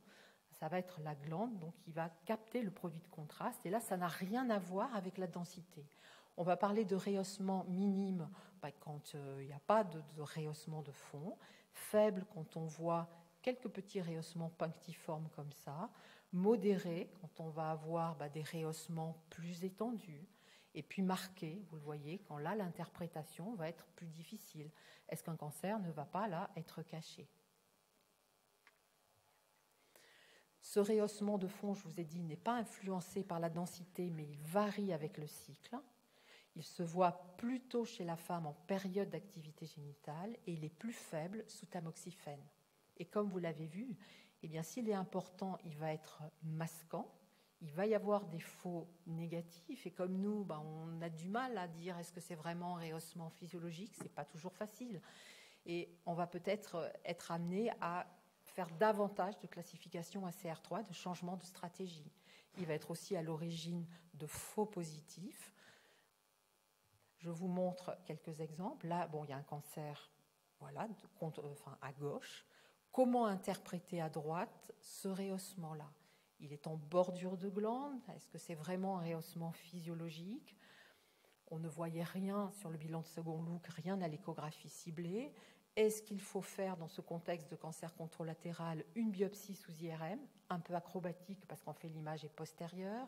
ça va être la glande donc, qui va capter le produit de contraste. Et là, ça n'a rien à voir avec la densité. On va parler de rehaussement minime quand il n'y a pas de rehaussement de fond, faible quand on voit quelques petits rehaussements punctiformes comme ça, modéré quand on va avoir des rehaussements plus étendus, et puis marqué, vous le voyez, quand là, l'interprétation va être plus difficile. Est-ce qu'un cancer ne va pas là être caché? Ce rehaussement de fond, je vous ai dit, n'est pas influencé par la densité, mais il varie avec le cycle. Il se voit plutôt chez la femme en période d'activité génitale et il est plus faible sous tamoxifène. Et comme vous l'avez vu, eh bien, s'il est important, il va être masquant. Il va y avoir des faux négatifs et comme nous, on a du mal à dire est-ce que c'est vraiment un rehaussement physiologique, c'est pas toujours facile. Et on va peut-être être amené à faire davantage de classification ACR3, de changement de stratégie. Il va être aussi à l'origine de faux positifs. Je vous montre quelques exemples. Là, il y a un cancer à gauche. Comment interpréter à droite ce rehaussement-là? Il est en bordure de glande. Est-ce que c'est vraiment un rehaussement physiologique? On ne voyait rien sur le bilan de second look, rien à l'échographie ciblée. Est-ce qu'il faut faire, dans ce contexte de cancer contralatéral, une biopsie sous IRM, un peu acrobatique parce qu'en fait l'image est postérieure?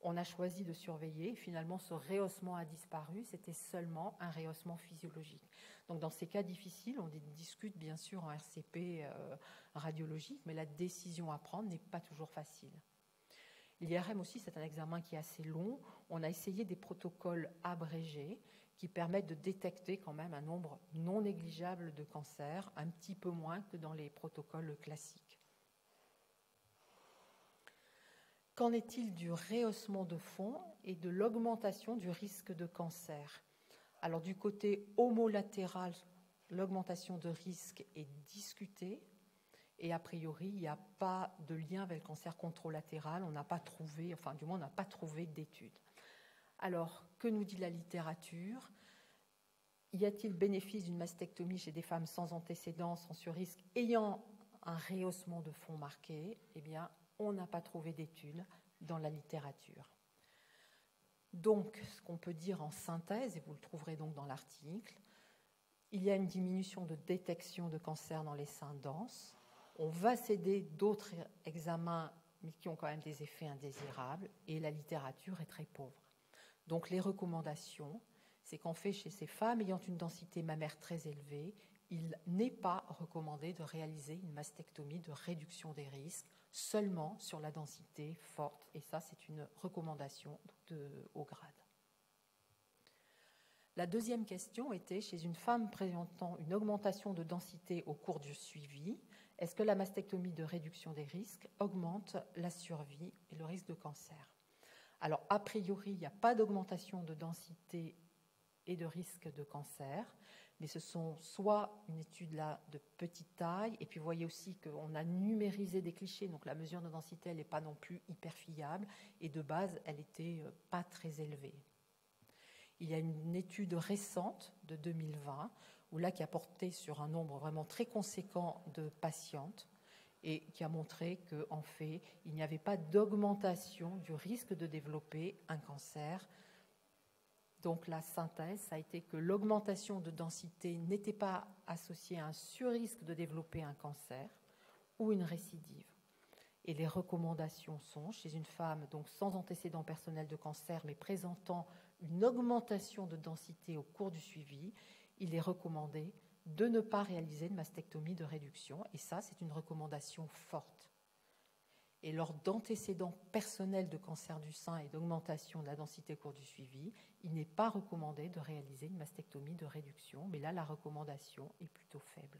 On a choisi de surveiller. Finalement, ce rehaussement a disparu. C'était seulement un rehaussement physiologique. Donc, dans ces cas difficiles, on discute bien sûr en RCP radiologique, mais la décision à prendre n'est pas toujours facile. L'IRM aussi, c'est un examen qui est assez long. On a essayé des protocoles abrégés qui permettent de détecter quand même un nombre non négligeable de cancers, un petit peu moins que dans les protocoles classiques. Qu'en est-il du rehaussement de fond et de l'augmentation du risque de cancer? Alors du côté homolatéral, l'augmentation de risque est discutée et a priori, il n'y a pas de lien avec le cancer contralatéral. On n'a pas trouvé, enfin du moins on n'a pas trouvé d'études. Alors, que nous dit la littérature? Y a-t-il bénéfice d'une mastectomie chez des femmes sans antécédents, sans surrisque, ayant un rehaussement de fond marqué? Eh bien, on n'a pas trouvé d'études dans la littérature. Donc, ce qu'on peut dire en synthèse, et vous le trouverez donc dans l'article, il y a une diminution de détection de cancer dans les seins denses. On va céder d'autres examens, mais qui ont quand même des effets indésirables, et la littérature est très pauvre. Donc, les recommandations, c'est qu'en fait, chez ces femmes ayant une densité mammaire très élevée, il n'est pas recommandé de réaliser une mastectomie de réduction des risques seulement sur la densité forte. Et ça, c'est une recommandation de haut grade. La deuxième question était, chez une femme présentant une augmentation de densité au cours du suivi, est-ce que la mastectomie de réduction des risques augmente la survie et le risque de cancer? Alors, a priori, il n'y a pas d'augmentation de densité et de risque de cancer, mais ce sont soit une étude là de petite taille, et puis vous voyez aussi qu'on a numérisé des clichés, donc la mesure de densité, elle n'est pas non plus hyper fiable, et de base, elle n'était pas très élevée. Il y a une étude récente de 2020, où là, qui a porté sur un nombre vraiment très conséquent de patientes, et qui a montré qu'en fait, il n'y avait pas d'augmentation du risque de développer un cancer. Donc la synthèse, ça a été que l'augmentation de densité n'était pas associée à un surrisque de développer un cancer ou une récidive. Et les recommandations sont, chez une femme donc sans antécédent personnel de cancer, mais présentant une augmentation de densité au cours du suivi, il est recommandé de ne pas réaliser de mastectomie de réduction. Et ça, c'est une recommandation forte. Et lors d'antécédents personnels de cancer du sein et d'augmentation de la densité au cours du suivi, il n'est pas recommandé de réaliser une mastectomie de réduction, mais là, la recommandation est plutôt faible.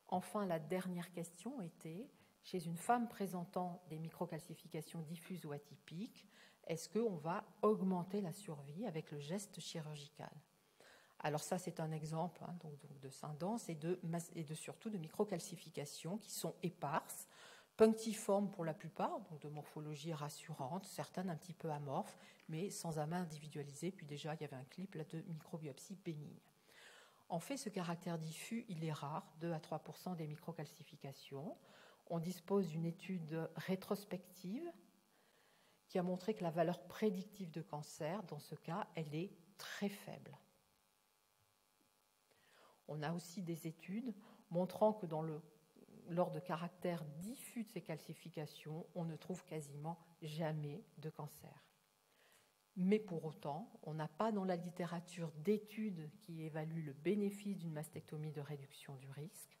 Enfin, la dernière question était, chez une femme présentant des microcalcifications diffuses ou atypiques, est-ce qu'on va augmenter la survie avec le geste chirurgical? Alors ça, c'est un exemple donc de sein dense et surtout de microcalcifications qui sont éparses, punctiformes pour la plupart, donc de morphologie rassurante, certaines un petit peu amorphes, mais sans amas individualisé. Puis déjà, il y avait un clip là de microbiopsie bénigne. En fait, ce caractère diffus, il est rare, 2 à 3% des microcalcifications. On dispose d'une étude rétrospective qui a montré que la valeur prédictive de cancer, dans ce cas, elle est très faible. On a aussi des études montrant que lors de caractères diffus de ces calcifications, on ne trouve quasiment jamais de cancer. Mais pour autant, on n'a pas dans la littérature d'études qui évaluent le bénéfice d'une mastectomie de réduction du risque.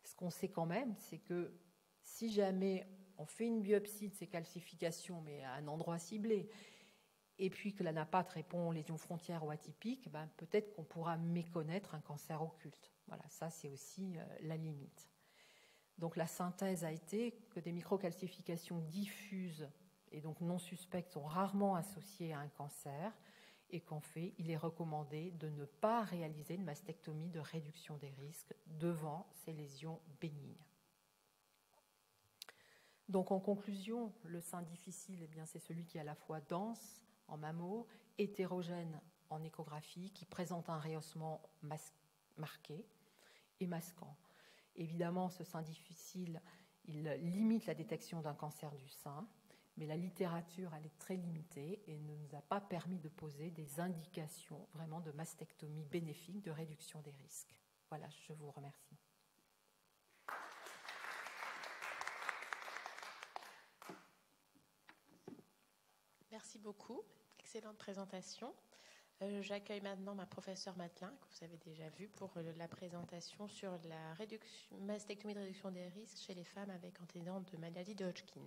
Ce qu'on sait quand même, c'est que si jamais on fait une biopsie de ces calcifications, mais à un endroit ciblé, et puis que l'anapathe répond lésion frontière ou atypique, peut-être qu'on pourra méconnaître un cancer occulte. Voilà, ça c'est aussi la limite. Donc la synthèse a été que des microcalcifications diffuses et donc non suspectes sont rarement associées à un cancer et qu'en fait, il est recommandé de ne pas réaliser une mastectomie de réduction des risques devant ces lésions bénignes. Donc en conclusion, le sein difficile, eh bien, c'est celui qui est à la fois dense en mammo, hétérogène en échographie, qui présente un rehaussement marqué et masquant. Évidemment, ce sein difficile, il limite la détection d'un cancer du sein, mais la littérature, elle est très limitée et ne nous a pas permis de poser des indications vraiment de mastectomie bénéfique, de réduction des risques. Voilà, je vous remercie. Merci beaucoup. Excellente présentation. J'accueille maintenant ma professeure Matelin, que vous avez déjà vue, pour la présentation sur la mastectomie de réduction des risques chez les femmes avec antécédents de maladie de Hodgkin.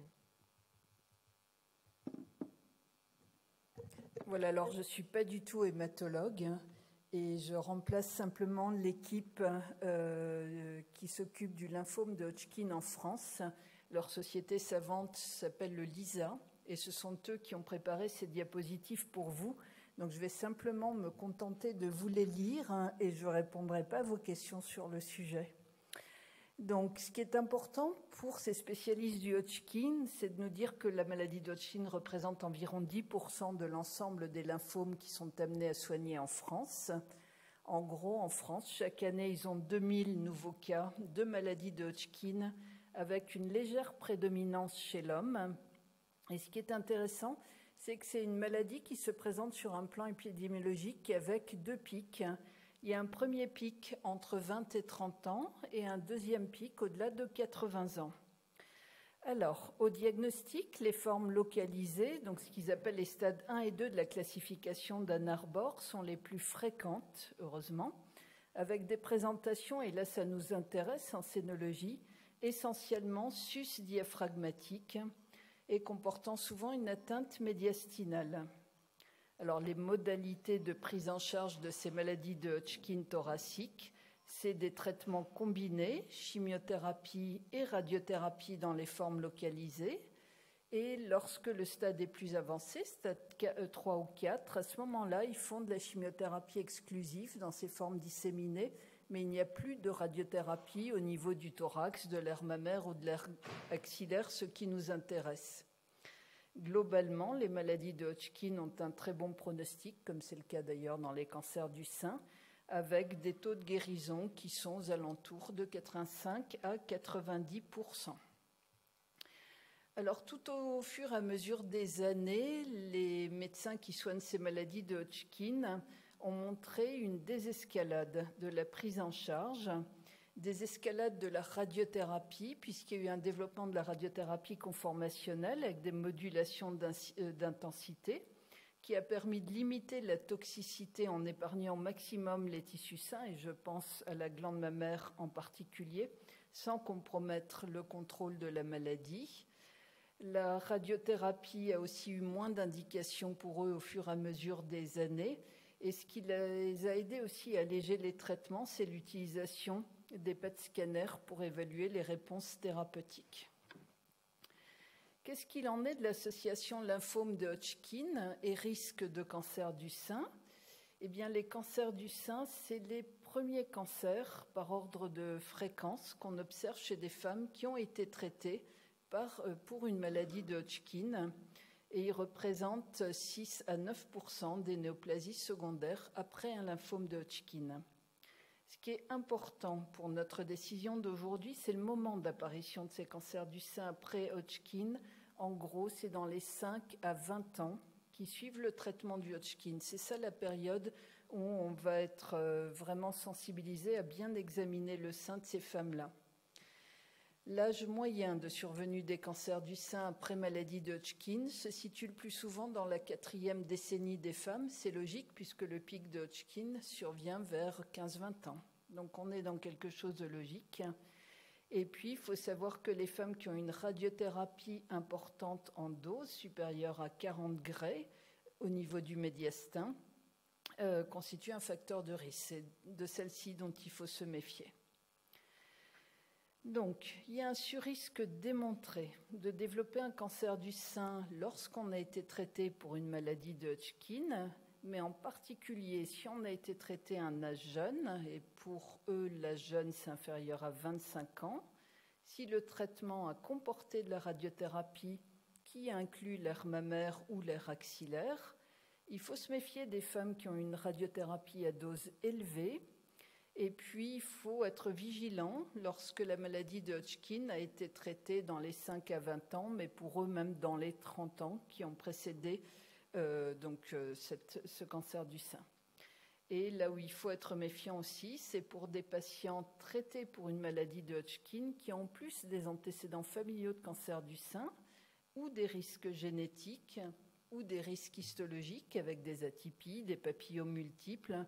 Voilà, alors je ne suis pas du tout hématologue et je remplace simplement l'équipe qui s'occupe du lymphome de Hodgkin en France. Leur société savante s'appelle le LISA et ce sont eux qui ont préparé ces diapositives pour vous. Donc je vais simplement me contenter de vous les lire et je ne répondrai pas à vos questions sur le sujet. Donc ce qui est important pour ces spécialistes du Hodgkin, c'est de nous dire que la maladie d'Hodgkin représente environ 10% de l'ensemble des lymphomes qui sont amenés à soigner en France. En gros, en France, chaque année, ils ont 2000 nouveaux cas de maladie de Hodgkin avec une légère prédominance chez l'homme. Et ce qui est intéressant, c'est que c'est une maladie qui se présente sur un plan épidémiologique avec 2 pics. Il y a un premier pic entre 20 et 30 ans et un deuxième pic au-delà de 80 ans. Alors, au diagnostic, les formes localisées, donc ce qu'ils appellent les stades 1 et 2 de la classification d'Ann Arbor, sont les plus fréquentes, heureusement, avec des présentations, et là ça nous intéresse en scénologie, essentiellement sus-diaphragmatiques, et comportant souvent une atteinte médiastinale. Alors, les modalités de prise en charge de ces maladies de Hodgkin thoracique, c'est des traitements combinés, chimiothérapie et radiothérapie dans les formes localisées. Et lorsque le stade est plus avancé, stade 3 ou 4, à ce moment-là, ils font de la chimiothérapie exclusive dans ces formes disséminées, mais il n'y a plus de radiothérapie au niveau du thorax, de l'aire mammaire ou de l'aire axillaire, ce qui nous intéresse. Globalement, les maladies de Hodgkin ont un très bon pronostic, comme c'est le cas d'ailleurs dans les cancers du sein, avec des taux de guérison qui sont aux alentours de 85 à 90%. Alors, tout au fur et à mesure des années, les médecins qui soignent ces maladies de Hodgkin ont montré une désescalade de la prise en charge, désescalade de la radiothérapie, puisqu'il y a eu un développement de la radiothérapie conformationnelle avec des modulations d'intensité, qui a permis de limiter la toxicité en épargnant au maximum les tissus sains, et je pense à la glande mammaire en particulier, sans compromettre le contrôle de la maladie. La radiothérapie a aussi eu moins d'indications pour eux au fur et à mesure des années, et ce qui les a aidés aussi à alléger les traitements, c'est l'utilisation des PET scanners pour évaluer les réponses thérapeutiques. Qu'est-ce qu'il en est de l'association lymphome de Hodgkin et risque de cancer du sein ? Eh bien, les cancers du sein, c'est les premiers cancers par ordre de fréquence qu'on observe chez des femmes qui ont été traitées pour une maladie de Hodgkin, et ils représentent 6 à 9% des néoplasies secondaires après un lymphome de Hodgkin. Ce qui est important pour notre décision d'aujourd'hui, c'est le moment d'apparition de ces cancers du sein après Hodgkin. En gros, c'est dans les 5 à 20 ans qui suivent le traitement du Hodgkin. C'est ça la période où on va être vraiment sensibilisé à bien examiner le sein de ces femmes-là. L'âge moyen de survenue des cancers du sein après maladie de Hodgkin se situe le plus souvent dans la 4e décennie des femmes. C'est logique puisque le pic de Hodgkin survient vers 15-20 ans. Donc on est dans quelque chose de logique. Et puis il faut savoir que les femmes qui ont une radiothérapie importante en dose, supérieure à 40 Gray au niveau du médiastin, constituent un facteur de risque. C'est de celle-ci dont il faut se méfier. Donc, il y a un surrisque démontré de développer un cancer du sein lorsqu'on a été traité pour une maladie de Hodgkin, mais en particulier si on a été traité à un âge jeune, et pour eux, l'âge jeune, c'est inférieur à 25 ans, si le traitement a comporté de la radiothérapie qui inclut l'aire mammaire ou l'aire axillaire, il faut se méfier des femmes qui ont une radiothérapie à dose élevée, Et puis, il faut être vigilant lorsque la maladie de Hodgkin a été traitée dans les 5 à 20 ans, mais pour eux même dans les 30 ans qui ont précédé ce cancer du sein. Et là où il faut être méfiant aussi, c'est pour des patients traités pour une maladie de Hodgkin qui ont en plus des antécédents familiaux de cancer du sein ou des risques génétiques ou des risques histologiques avec des atypies, des papillomes multiples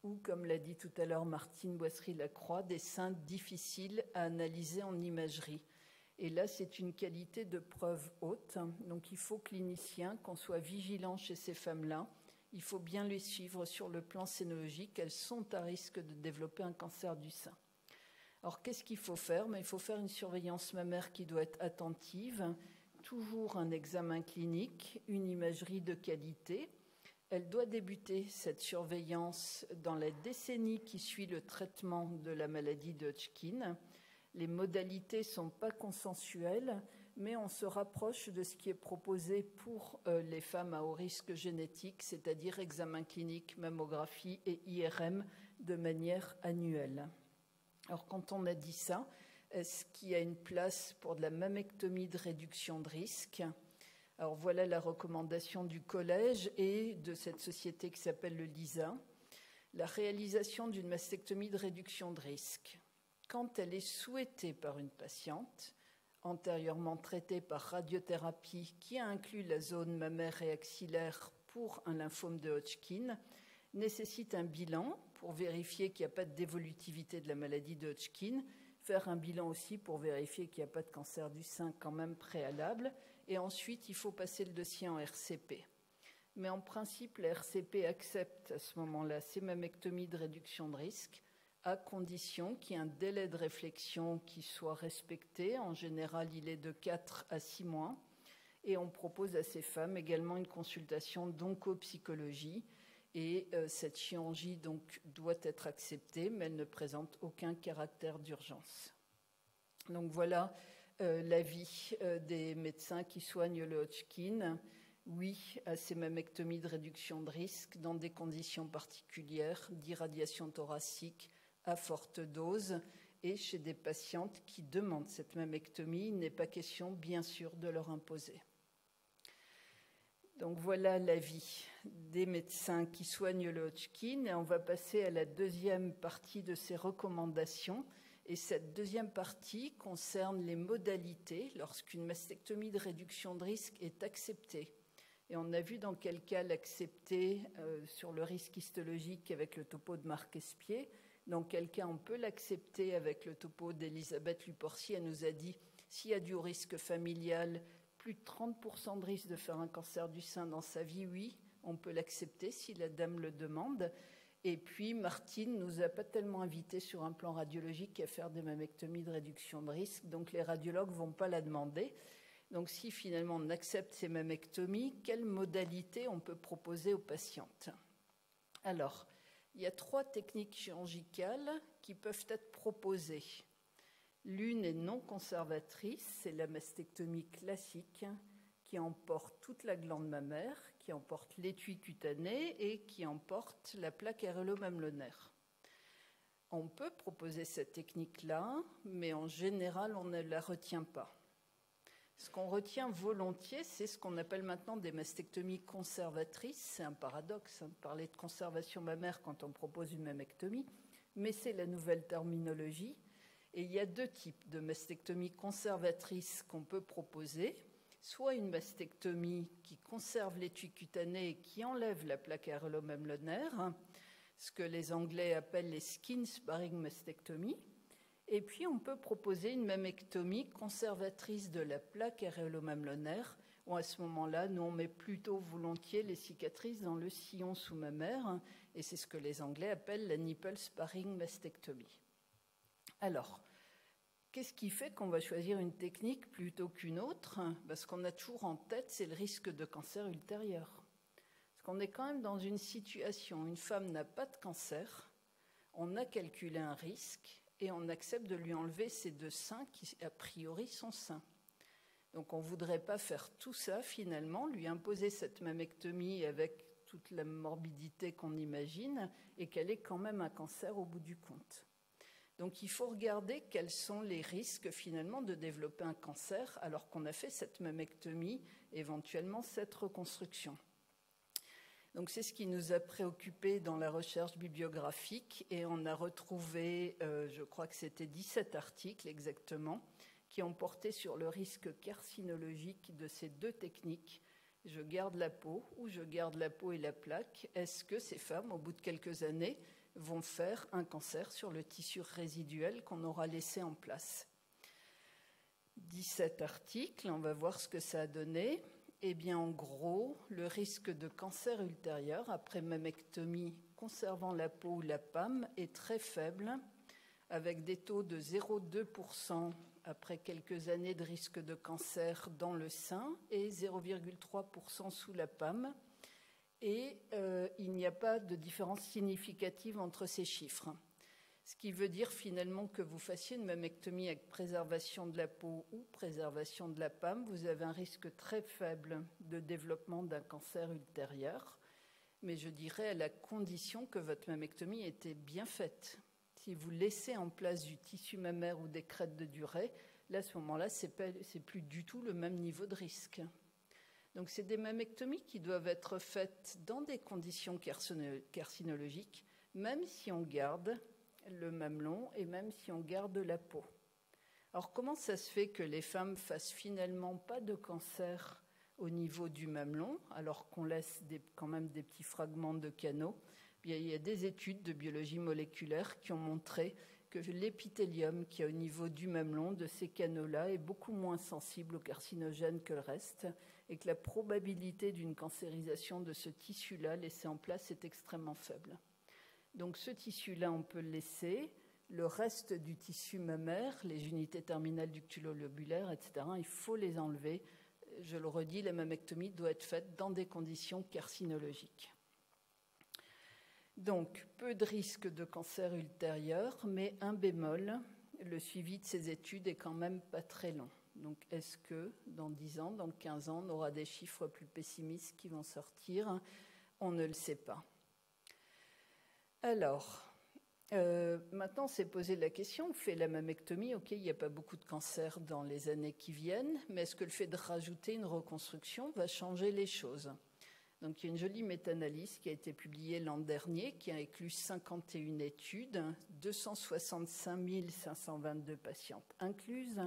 ou, comme l'a dit tout à l'heure Martine Boisserie-Lacroix, des seins difficiles à analyser en imagerie. Et là, c'est une qualité de preuve haute. Donc, il faut, cliniciens, qu'on soit vigilants chez ces femmes-là. Il faut bien les suivre sur le plan scénologique. Elles sont à risque de développer un cancer du sein. Alors, qu'est-ce qu'il faut faire? Il faut faire une surveillance mammaire qui doit être attentive, toujours un examen clinique, une imagerie de qualité. Elle doit débuter, cette surveillance, dans la décennie qui suit le traitement de la maladie de Hodgkin. Les modalités ne sont pas consensuelles, mais on se rapproche de ce qui est proposé pour les femmes à haut risque génétique, c'est-à-dire examen clinique, mammographie et IRM de manière annuelle. Alors, quand on a dit ça, est-ce qu'il y a une place pour de la mammectomie de réduction de risque? Alors, voilà la recommandation du collège et de cette société qui s'appelle le LISA. La réalisation d'une mastectomie de réduction de risque, quand elle est souhaitée par une patiente, antérieurement traitée par radiothérapie qui a inclus la zone mammaire et axillaire pour un lymphome de Hodgkin, nécessite un bilan pour vérifier qu'il n'y a pas de dévolutivité de la maladie de Hodgkin, faire un bilan aussi pour vérifier qu'il n'y a pas de cancer du sein quand même préalable, et ensuite il faut passer le dossier en RCP. Mais en principe, la RCP accepte à ce moment-là ces mammectomies de réduction de risque, à condition qu'il y ait un délai de réflexion qui soit respecté. En général, il est de 4 à 6 mois. Et on propose à ces femmes également une consultation d'oncopsychologie. Et cette chirurgie donc, doit être acceptée, mais elle ne présente aucun caractère d'urgence. Donc voilà l'avis des médecins qui soignent le Hodgkin. Oui à ces mammectomies de réduction de risque dans des conditions particulières d'irradiation thoracique à forte dose et chez des patientes qui demandent cette mammectomie, il n'est pas question, bien sûr, de leur imposer. Donc voilà l'avis des médecins qui soignent le Hodgkin et on va passer à la deuxième partie de ces recommandations. Et cette deuxième partie concerne les modalités lorsqu'une mastectomie de réduction de risque est acceptée. Et on a vu dans quel cas l'accepter sur le risque histologique avec le topo de Marc Espier. Dans quel cas on peut l'accepter avec le topo d'Elisabeth Luporci. Elle nous a dit, s'il y a du risque familial, plus de 30% de risque de faire un cancer du sein dans sa vie, oui, on peut l'accepter si la dame le demande. Et puis, Martine nous a pas tellement invités sur un plan radiologique à faire des mammectomies de réduction de risque, donc les radiologues ne vont pas la demander. Donc, si finalement on accepte ces mammectomies, quelles modalités on peut proposer aux patientes? Alors, il y a 3 techniques chirurgicales qui peuvent être proposées. L'une est non conservatrice, c'est la mastectomie classique qui emporte toute la glande mammaire, qui emporte l'étui cutané et qui emporte la plaque aréolo-mamelonnaire. On peut proposer cette technique-là, mais en général, on ne la retient pas. Ce qu'on retient volontiers, c'est ce qu'on appelle maintenant des mastectomies conservatrices. C'est un paradoxe de parler de conservation mammaire quand on propose une mammectomie, mais c'est la nouvelle terminologie. Et il y a 2 types de mastectomies conservatrices qu'on peut proposer. Soit une mastectomie qui conserve l'étui cutané et qui enlève la plaque aréolo-mamelonnaire, ce que les Anglais appellent les skin sparing mastectomies. Et puis, on peut proposer une mammectomie conservatrice de la plaque aréolo-mamelonnaire, où à ce moment-là, nous, on met plutôt volontiers les cicatrices dans le sillon sous-mammaire, et c'est ce que les Anglais appellent la nipple sparing mastectomie. Alors, qu'est-ce qui fait qu'on va choisir une technique plutôt qu'une autre? Parce qu'on a toujours en tête, c'est le risque de cancer ultérieur. Parce qu'on est quand même dans une situation, une femme n'a pas de cancer, on a calculé un risque, et on accepte de lui enlever ces 2 seins qui, a priori, sont sains. Donc on ne voudrait pas faire tout ça, finalement, lui imposer cette mammectomie avec toute la morbidité qu'on imagine et qu'elle est quand même un cancer au bout du compte. Donc il faut regarder quels sont les risques finalement de développer un cancer alors qu'on a fait cette mammectomie, éventuellement cette reconstruction. Donc c'est ce qui nous a préoccupés dans la recherche bibliographique et on a retrouvé, je crois que c'était 17 articles exactement, qui ont porté sur le risque carcinologique de ces deux techniques. Je garde la peau ou je garde la peau et la plaque. Est-ce que ces femmes, au bout de quelques années, vont faire un cancer sur le tissu résiduel qu'on aura laissé en place? 17 articles, on va voir ce que ça a donné. Eh bien, en gros, le risque de cancer ultérieur après mammectomie conservant la peau ou la PAM est très faible, avec des taux de 0,2% après quelques années de risque de cancer dans le sein et 0,3% sous la PAM. Et il n'y a pas de différence significative entre ces chiffres. Ce qui veut dire finalement que vous fassiez une mammectomie avec préservation de la peau ou préservation de la PAM, vous avez un risque très faible de développement d'un cancer ultérieur, mais je dirais à la condition que votre mammectomie était bien faite. Si vous laissez en place du tissu mammaire ou des crêtes de Duret, là, à ce moment-là, c'est plus du tout le même niveau de risque. Donc c'est des mammectomies qui doivent être faites dans des conditions carcinologiques, même si on garde le mamelon et même si on garde la peau. Alors comment ça se fait que les femmes fassent finalement pas de cancer au niveau du mamelon, alors qu'on laisse quand même des petits fragments de canaux? Bien, il y a des études de biologie moléculaire qui ont montré que l'épithélium qui est au niveau du mamelon, de ces canaux-là, est beaucoup moins sensible aux carcinogènes que le reste, et que la probabilité d'une cancérisation de ce tissu-là laissé en place est extrêmement faible. Donc ce tissu-là, on peut le laisser. Le reste du tissu mammaire, les unités terminales ductulo-lobulaires, etc., il faut les enlever. Je le redis, la mammectomie doit être faite dans des conditions carcinologiques. Donc, peu de risque de cancer ultérieur, mais un bémol, le suivi de ces études est quand même pas très long. Donc, est-ce que dans 10 ans, dans 15 ans, on aura des chiffres plus pessimistes qui vont sortir? On ne le sait pas. Alors, maintenant, on s'est posé la question, on fait la mammectomie, ok, il n'y a pas beaucoup de cancer dans les années qui viennent, mais est-ce que le fait de rajouter une reconstruction va changer les choses? Donc, il y a une jolie méta-analyse qui a été publiée l'an dernier, qui a inclus 51 études, 265 522 patientes incluses,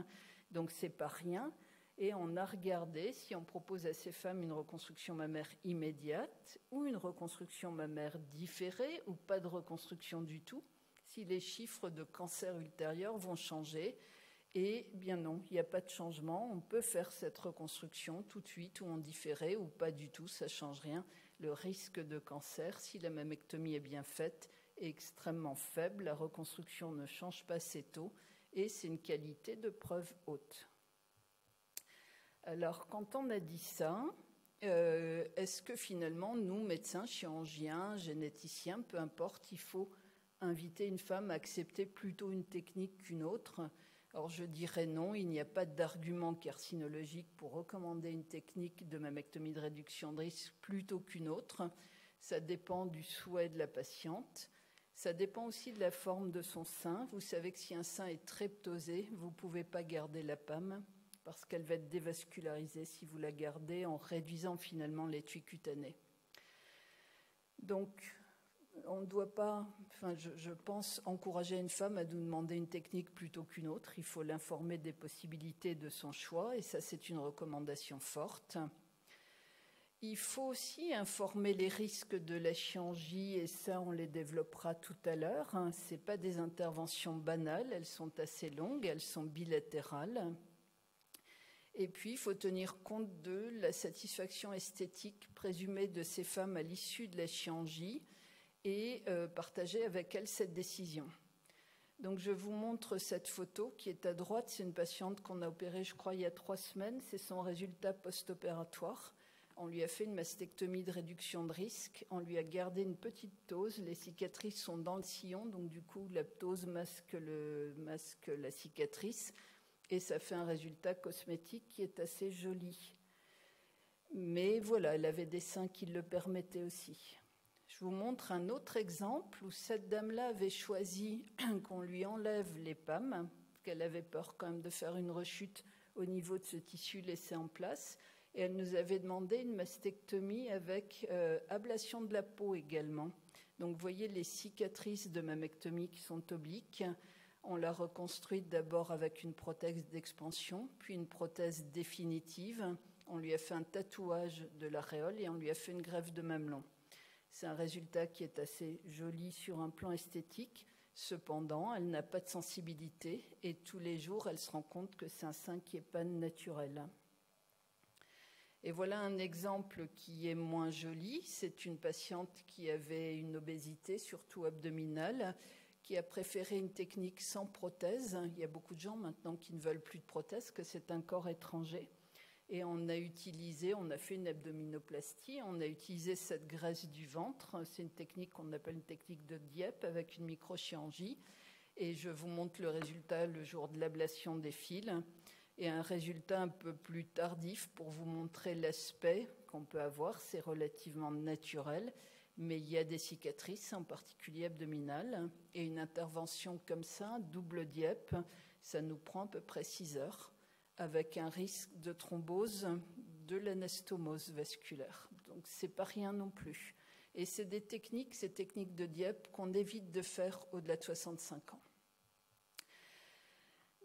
donc c'est pas rien. Et on a regardé si on propose à ces femmes une reconstruction mammaire immédiate ou une reconstruction mammaire différée ou pas de reconstruction du tout, si les chiffres de cancer ultérieur vont changer. Et bien non, il n'y a pas de changement. On peut faire cette reconstruction tout de suite ou en différé ou pas du tout, ça ne change rien. Le risque de cancer, si la mammectomie est bien faite, est extrêmement faible. La reconstruction ne change pas assez tôt et c'est une qualité de preuve haute. Alors, quand on a dit ça, est-ce que finalement, nous, médecins, chirurgiens, généticiens, peu importe, il faut inviter une femme à accepter plutôt une technique qu'une autre? Alors, je dirais non, il n'y a pas d'argument carcinologique pour recommander une technique de mammectomie de réduction de risque plutôt qu'une autre. Ça dépend du souhait de la patiente. Ça dépend aussi de la forme de son sein. Vous savez que si un sein est très ptosé, vous ne pouvez pas garder la PAM, parce qu'elle va être dévascularisée si vous la gardez en réduisant finalement l'étui cutané. Donc, on ne doit pas, je pense, encourager une femme à nous demander une technique plutôt qu'une autre. Il faut l'informer des possibilités de son choix, et ça, c'est une recommandation forte. Il faut aussi informer les risques de la chirurgie, et ça, on les développera tout à l'heure. Ce n'est pas des interventions banales, elles sont assez longues, elles sont bilatérales. Et puis, il faut tenir compte de la satisfaction esthétique présumée de ces femmes à l'issue de la chirurgie et partager avec elles cette décision. Donc, je vous montre cette photo qui est à droite. C'est une patiente qu'on a opérée, je crois, il y a 3 semaines. C'est son résultat post-opératoire. On lui a fait une mastectomie de réduction de risque. On lui a gardé une petite ptose. Les cicatrices sont dans le sillon, donc du coup, la ptose masque la cicatrice. Et ça fait un résultat cosmétique qui est assez joli. Mais voilà, elle avait des seins qui le permettaient aussi. Je vous montre un autre exemple où cette dame-là avait choisi qu'on lui enlève les PAM, parce qu'elle avait peur quand même de faire une rechute au niveau de ce tissu laissé en place. Et elle nous avait demandé une mastectomie avec ablation de la peau également. Donc vous voyez les cicatrices de mammectomie qui sont obliques. On l'a reconstruite d'abord avec une prothèse d'expansion, puis une prothèse définitive. On lui a fait un tatouage de l'aréole et on lui a fait une greffe de mamelon. C'est un résultat qui est assez joli sur un plan esthétique. Cependant, elle n'a pas de sensibilité et tous les jours, elle se rend compte que c'est un sein qui n'est pas naturel. Et voilà un exemple qui est moins joli. C'est une patiente qui avait une obésité, surtout abdominale, qui a préféré une technique sans prothèse. Il y a beaucoup de gens maintenant qui ne veulent plus de prothèse, que c'est un corps étranger. Et on a fait une abdominoplastie, on a utilisé cette graisse du ventre. C'est une technique qu'on appelle une technique de Dieppe avec une microchirurgie. Et je vous montre le résultat le jour de l'ablation des fils. Et un résultat un peu plus tardif pour vous montrer l'aspect qu'on peut avoir. C'est relativement naturel, mais il y a des cicatrices, en particulier abdominales. Et une intervention comme ça, double Dieppe, ça nous prend à peu près 6 heures, avec un risque de thrombose de l'anastomose vasculaire. Donc c'est pas rien non plus. Et c'est des techniques, ces techniques de Dieppe, qu'on évite de faire au-delà de 65 ans.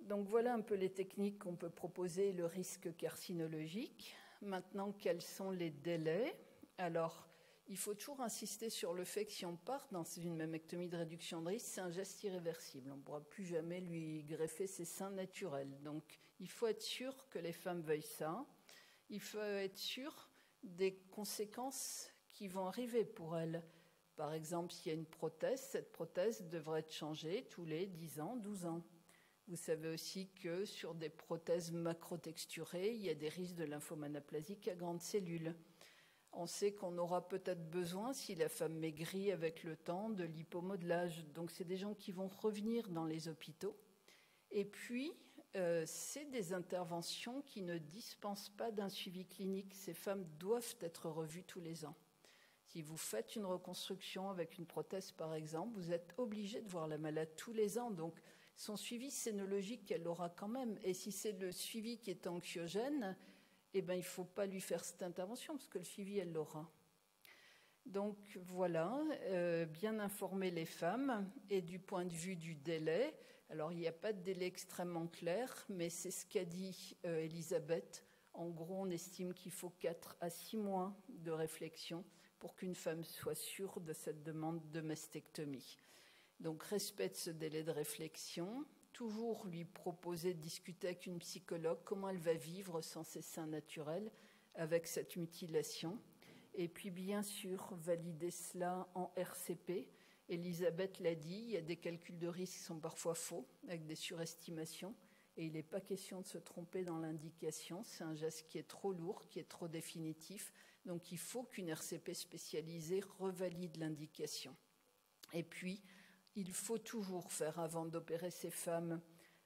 Donc voilà un peu les techniques qu'on peut proposer, le risque carcinologique. Maintenant, quels sont les délais? Alors, il faut toujours insister sur le fait que si on part dans une mammectomie de réduction de risque, c'est un geste irréversible. On ne pourra plus jamais lui greffer ses seins naturels. Donc, il faut être sûr que les femmes veuillent ça. Il faut être sûr des conséquences qui vont arriver pour elles. Par exemple, s'il y a une prothèse, cette prothèse devrait être changée tous les 10 ans, 12 ans. Vous savez aussi que sur des prothèses macrotexturées, il y a des risques de lymphome anaplasique à grandes cellules. On sait qu'on aura peut-être besoin, si la femme maigrit avec le temps, de l'hypomodelage. Donc, c'est des gens qui vont revenir dans les hôpitaux. Et puis, c'est des interventions qui ne dispensent pas d'un suivi clinique. Ces femmes doivent être revues tous les ans. Si vous faites une reconstruction avec une prothèse, par exemple, vous êtes obligé de voir la malade tous les ans. Donc, son suivi scénologique, elle l'aura quand même. Et si c'est le suivi qui est anxiogène, eh ben, il ne faut pas lui faire cette intervention, parce que le suivi, elle l'aura. Donc voilà, bien informer les femmes. Et du point de vue du délai, alors il n'y a pas de délai extrêmement clair, mais c'est ce qu'a dit Elisabeth. En gros, on estime qu'il faut 4 à 6 mois de réflexion pour qu'une femme soit sûre de cette demande de mastectomie. Donc respecte ce délai de réflexion. Toujours lui proposer de discuter avec une psychologue comment elle va vivre sans ses seins naturels avec cette mutilation. Et puis bien sûr, valider cela en RCP. Elisabeth l'a dit, il y a des calculs de risque qui sont parfois faux, avec des surestimations. Et il n'est pas question de se tromper dans l'indication. C'est un geste qui est trop lourd, qui est trop définitif. Donc il faut qu'une RCP spécialisée revalide l'indication. Et puis, il faut toujours faire, avant d'opérer ces femmes,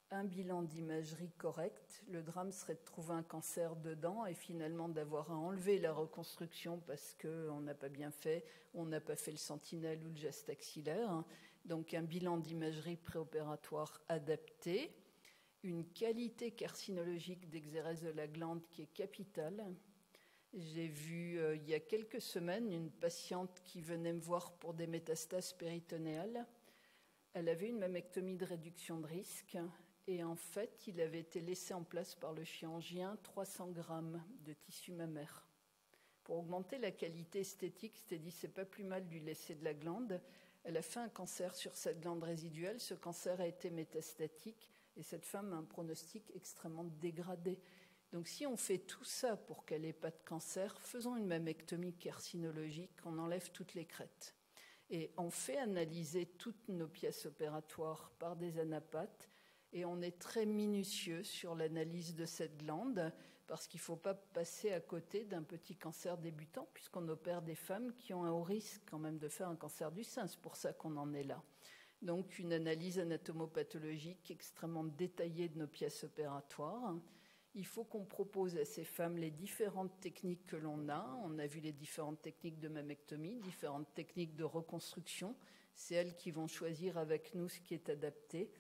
un bilan d'imagerie correct. Le drame serait de trouver un cancer dedans et finalement d'avoir à enlever la reconstruction parce qu'on n'a pas bien fait, on n'a pas fait le sentinelle ou le geste axillaire. Donc un bilan d'imagerie préopératoire adapté, une qualité carcinologique d'exérèse de la glande qui est capitale. J'ai vu il y a quelques semaines une patiente qui venait me voir pour des métastases péritonéales. Elle avait une mammectomie de réduction de risque et en fait, il avait été laissé en place par le chirurgien 300 grammes de tissu mammaire. Pour augmenter la qualité esthétique, c'était dit c'est pas plus mal de lui laisser de la glande. Elle a fait un cancer sur cette glande résiduelle. Ce cancer a été métastatique et cette femme a un pronostic extrêmement dégradé. Donc si on fait tout ça pour qu'elle n'ait pas de cancer, faisons une mammectomie carcinologique, on enlève toutes les crêtes. Et on fait analyser toutes nos pièces opératoires par des anapathes et on est très minutieux sur l'analyse de cette glande parce qu'il ne faut pas passer à côté d'un petit cancer débutant puisqu'on opère des femmes qui ont un haut risque quand même de faire un cancer du sein. C'est pour ça qu'on en est là. Donc une analyse anatomopathologique extrêmement détaillée de nos pièces opératoires. il faut qu'on propose à ces femmes les différentes techniques que l'on a. On a vu les différentes techniques de mammectomie, différentes techniques de reconstruction. C'est elles qui vont choisir avec nous ce qui est adapté.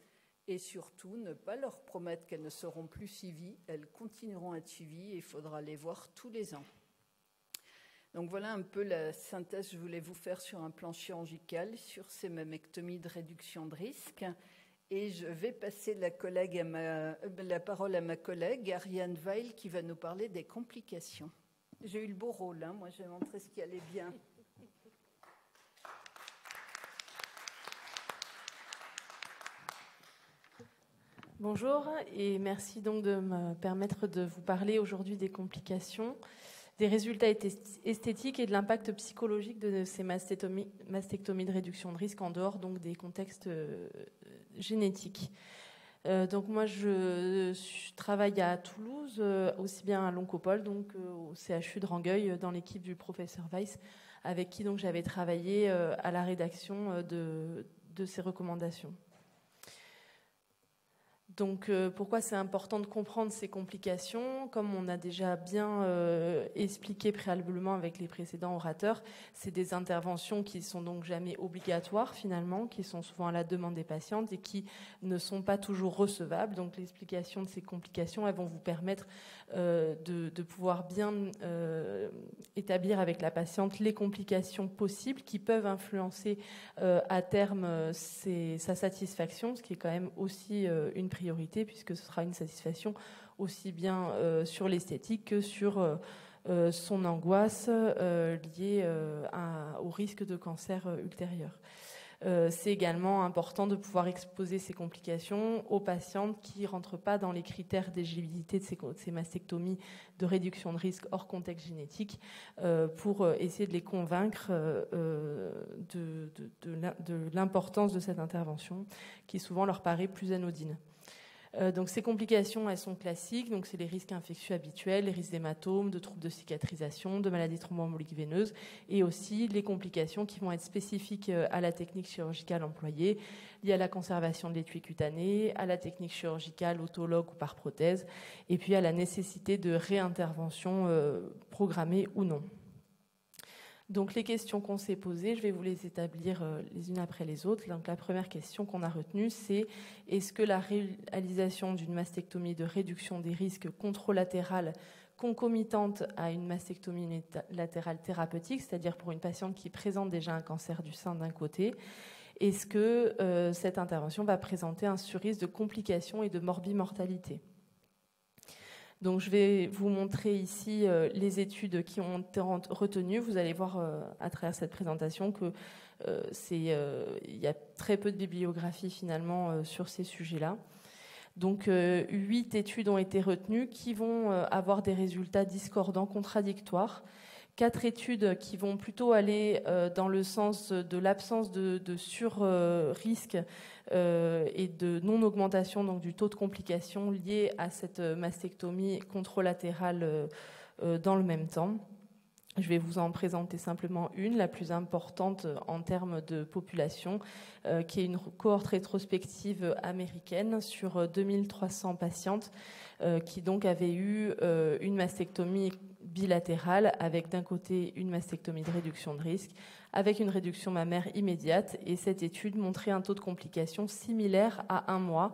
Et surtout, ne pas leur promettre qu'elles ne seront plus suivies. Elles continueront à être suivies et il faudra les voir tous les ans. Donc voilà un peu la synthèse que je voulais vous faire sur un plan chirurgical, sur ces mammectomies de réduction de risque. Et je vais passer la parole à ma collègue, Ariane Weil, qui va nous parler des complications. J'ai eu le beau rôle, hein. Moi j'ai montré ce qui allait bien. Bonjour et merci donc de me permettre de vous parler aujourd'hui des complications, des résultats esthétiques et de l'impact psychologique de ces mastectomies de réduction de risque en dehors donc des contextes génétiques. Donc moi je travaille à Toulouse, aussi bien à l'Oncopole, donc au CHU de Rangueil, dans l'équipe du professeur Weiss, avec qui donc j'avais travaillé à la rédaction de ces recommandations. Donc, pourquoi c'est important de comprendre ces complications ? Comme on a déjà bien expliqué préalablement avec les précédents orateurs, c'est des interventions qui sont donc jamais obligatoires finalement, qui sont souvent à la demande des patientes et qui ne sont pas toujours recevables. Donc, l'explication de ces complications, elles vont vous permettre de pouvoir bien établir avec la patiente les complications possibles qui peuvent influencer à terme sa satisfaction, ce qui est quand même aussi une priorité, puisque ce sera une satisfaction aussi bien sur l'esthétique que sur son angoisse liée au risque de cancer ultérieur. C'est également important de pouvoir exposer ces complications aux patientes qui ne rentrent pas dans les critères d'éligibilité de ces mastectomies de réduction de risque hors contexte génétique pour essayer de les convaincre de l'importance de cette intervention qui souvent leur paraît plus anodine. Donc ces complications, elles sont classiques, donc c'est les risques infectieux habituels, les risques d'hématomes, de troubles de cicatrisation, de maladies thromboemboliques veineuses, et aussi les complications qui vont être spécifiques à la technique chirurgicale employée, liées à la conservation de l'étui cutané, à la technique chirurgicale autologue ou par prothèse, et puis à la nécessité de réintervention programmée ou non. Donc les questions qu'on s'est posées, je vais vous les établir les unes après les autres. Donc la première question qu'on a retenue, c'est est-ce que la réalisation d'une mastectomie de réduction des risques contralatérale concomitante à une mastectomie latérale thérapeutique, c'est-à-dire pour une patiente qui présente déjà un cancer du sein d'un côté, est-ce que cette intervention va présenter un surrisque de complications et de morbimortalité ? Donc, je vais vous montrer ici les études qui ont été retenues. Vous allez voir à travers cette présentation que il y a très peu de bibliographie finalement sur ces sujets-là. Donc, 8 études ont été retenues qui vont avoir des résultats discordants, contradictoires. 4 études qui vont plutôt aller dans le sens de l'absence de sur-risque et de non-augmentation donc du taux de complications liées à cette mastectomie contralatérale dans le même temps. Je vais vous en présenter simplement une, la plus importante en termes de population, qui est une cohorte rétrospective américaine sur 2300 patientes qui donc avaient eu une mastectomie bilatérale avec d'un côté une mastectomie de réduction de risque avec une réduction mammaire immédiate, et cette étude montrait un taux de complications similaire à 1 mois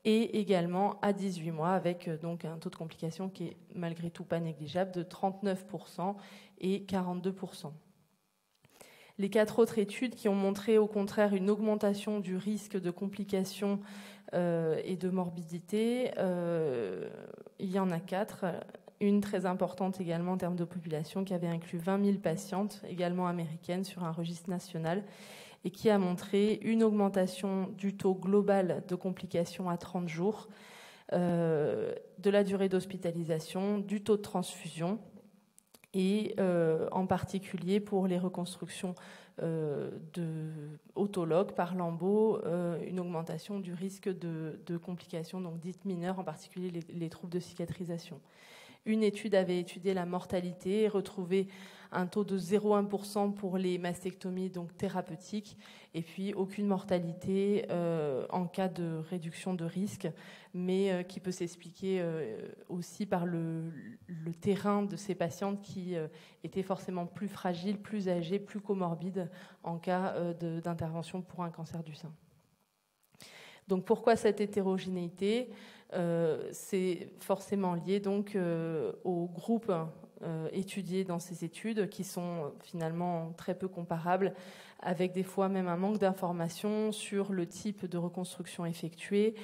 et également à 18 mois avec donc un taux de complications qui est malgré tout pas négligeable de 39% et 42%. Les 4 autres études qui ont montré au contraire une augmentation du risque de complications et de morbidité, il y en a 4. Une très importante également en termes de population qui avait inclus 20 000 patientes, également américaines, sur un registre national et qui a montré une augmentation du taux global de complications à 30 jours, de la durée d'hospitalisation, du taux de transfusion et en particulier pour les reconstructions autologues par lambeau, une augmentation du risque de complications donc dites mineures, en particulier les troubles de cicatrisation. Une étude avait étudié la mortalité et retrouvé un taux de 0,1% pour les mastectomies donc thérapeutiques, et puis aucune mortalité en cas de réduction de risque, mais qui peut s'expliquer aussi par le terrain de ces patientes qui étaient forcément plus fragiles, plus âgées, plus comorbides en cas d'intervention pour un cancer du sein. Donc pourquoi cette hétérogénéité ? C'est forcément lié donc au groupe étudiés dans ces études qui sont finalement très peu comparables, avec des fois même un manque d'informations sur le type de reconstruction effectuée.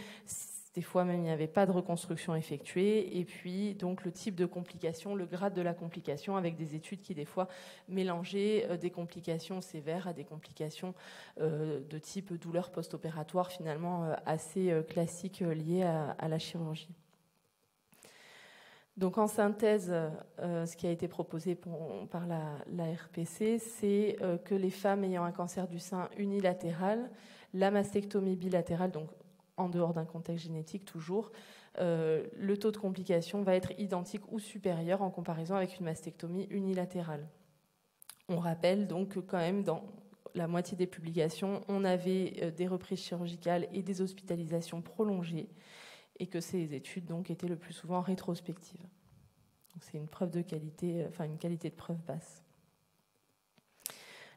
Des fois même il n'y avait pas de reconstruction effectuée, et puis donc le type de complication, le grade de la complication, avec des études qui des fois mélangeaient des complications sévères à des complications de type douleur post-opératoire finalement assez classiques liées à la chirurgie. Donc en synthèse, ce qui a été proposé par la RPC, c'est que les femmes ayant un cancer du sein unilatéral, la mastectomie bilatérale, donc en dehors d'un contexte génétique toujours, le taux de complication va être identique ou supérieur en comparaison avec une mastectomie unilatérale. On rappelle donc que quand même dans la moitié des publications, on avait des reprises chirurgicales et des hospitalisations prolongées, et que ces études donc étaient le plus souvent rétrospectives. Donc c'est une preuve de qualité, une qualité de preuve basse.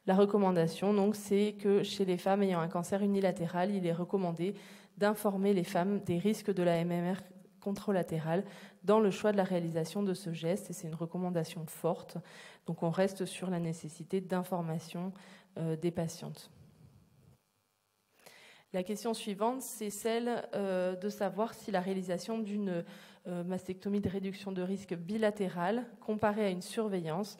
La recommandation, donc, c'est que chez les femmes ayant un cancer unilatéral, il est recommandé d'informer les femmes des risques de la MMR contralatérale dans le choix de la réalisation de ce geste, et c'est une recommandation forte. Donc on reste sur la nécessité d'information des patientes. La question suivante, c'est celle de savoir si la réalisation d'une mastectomie de réduction de risque bilatérale, comparée à une surveillance,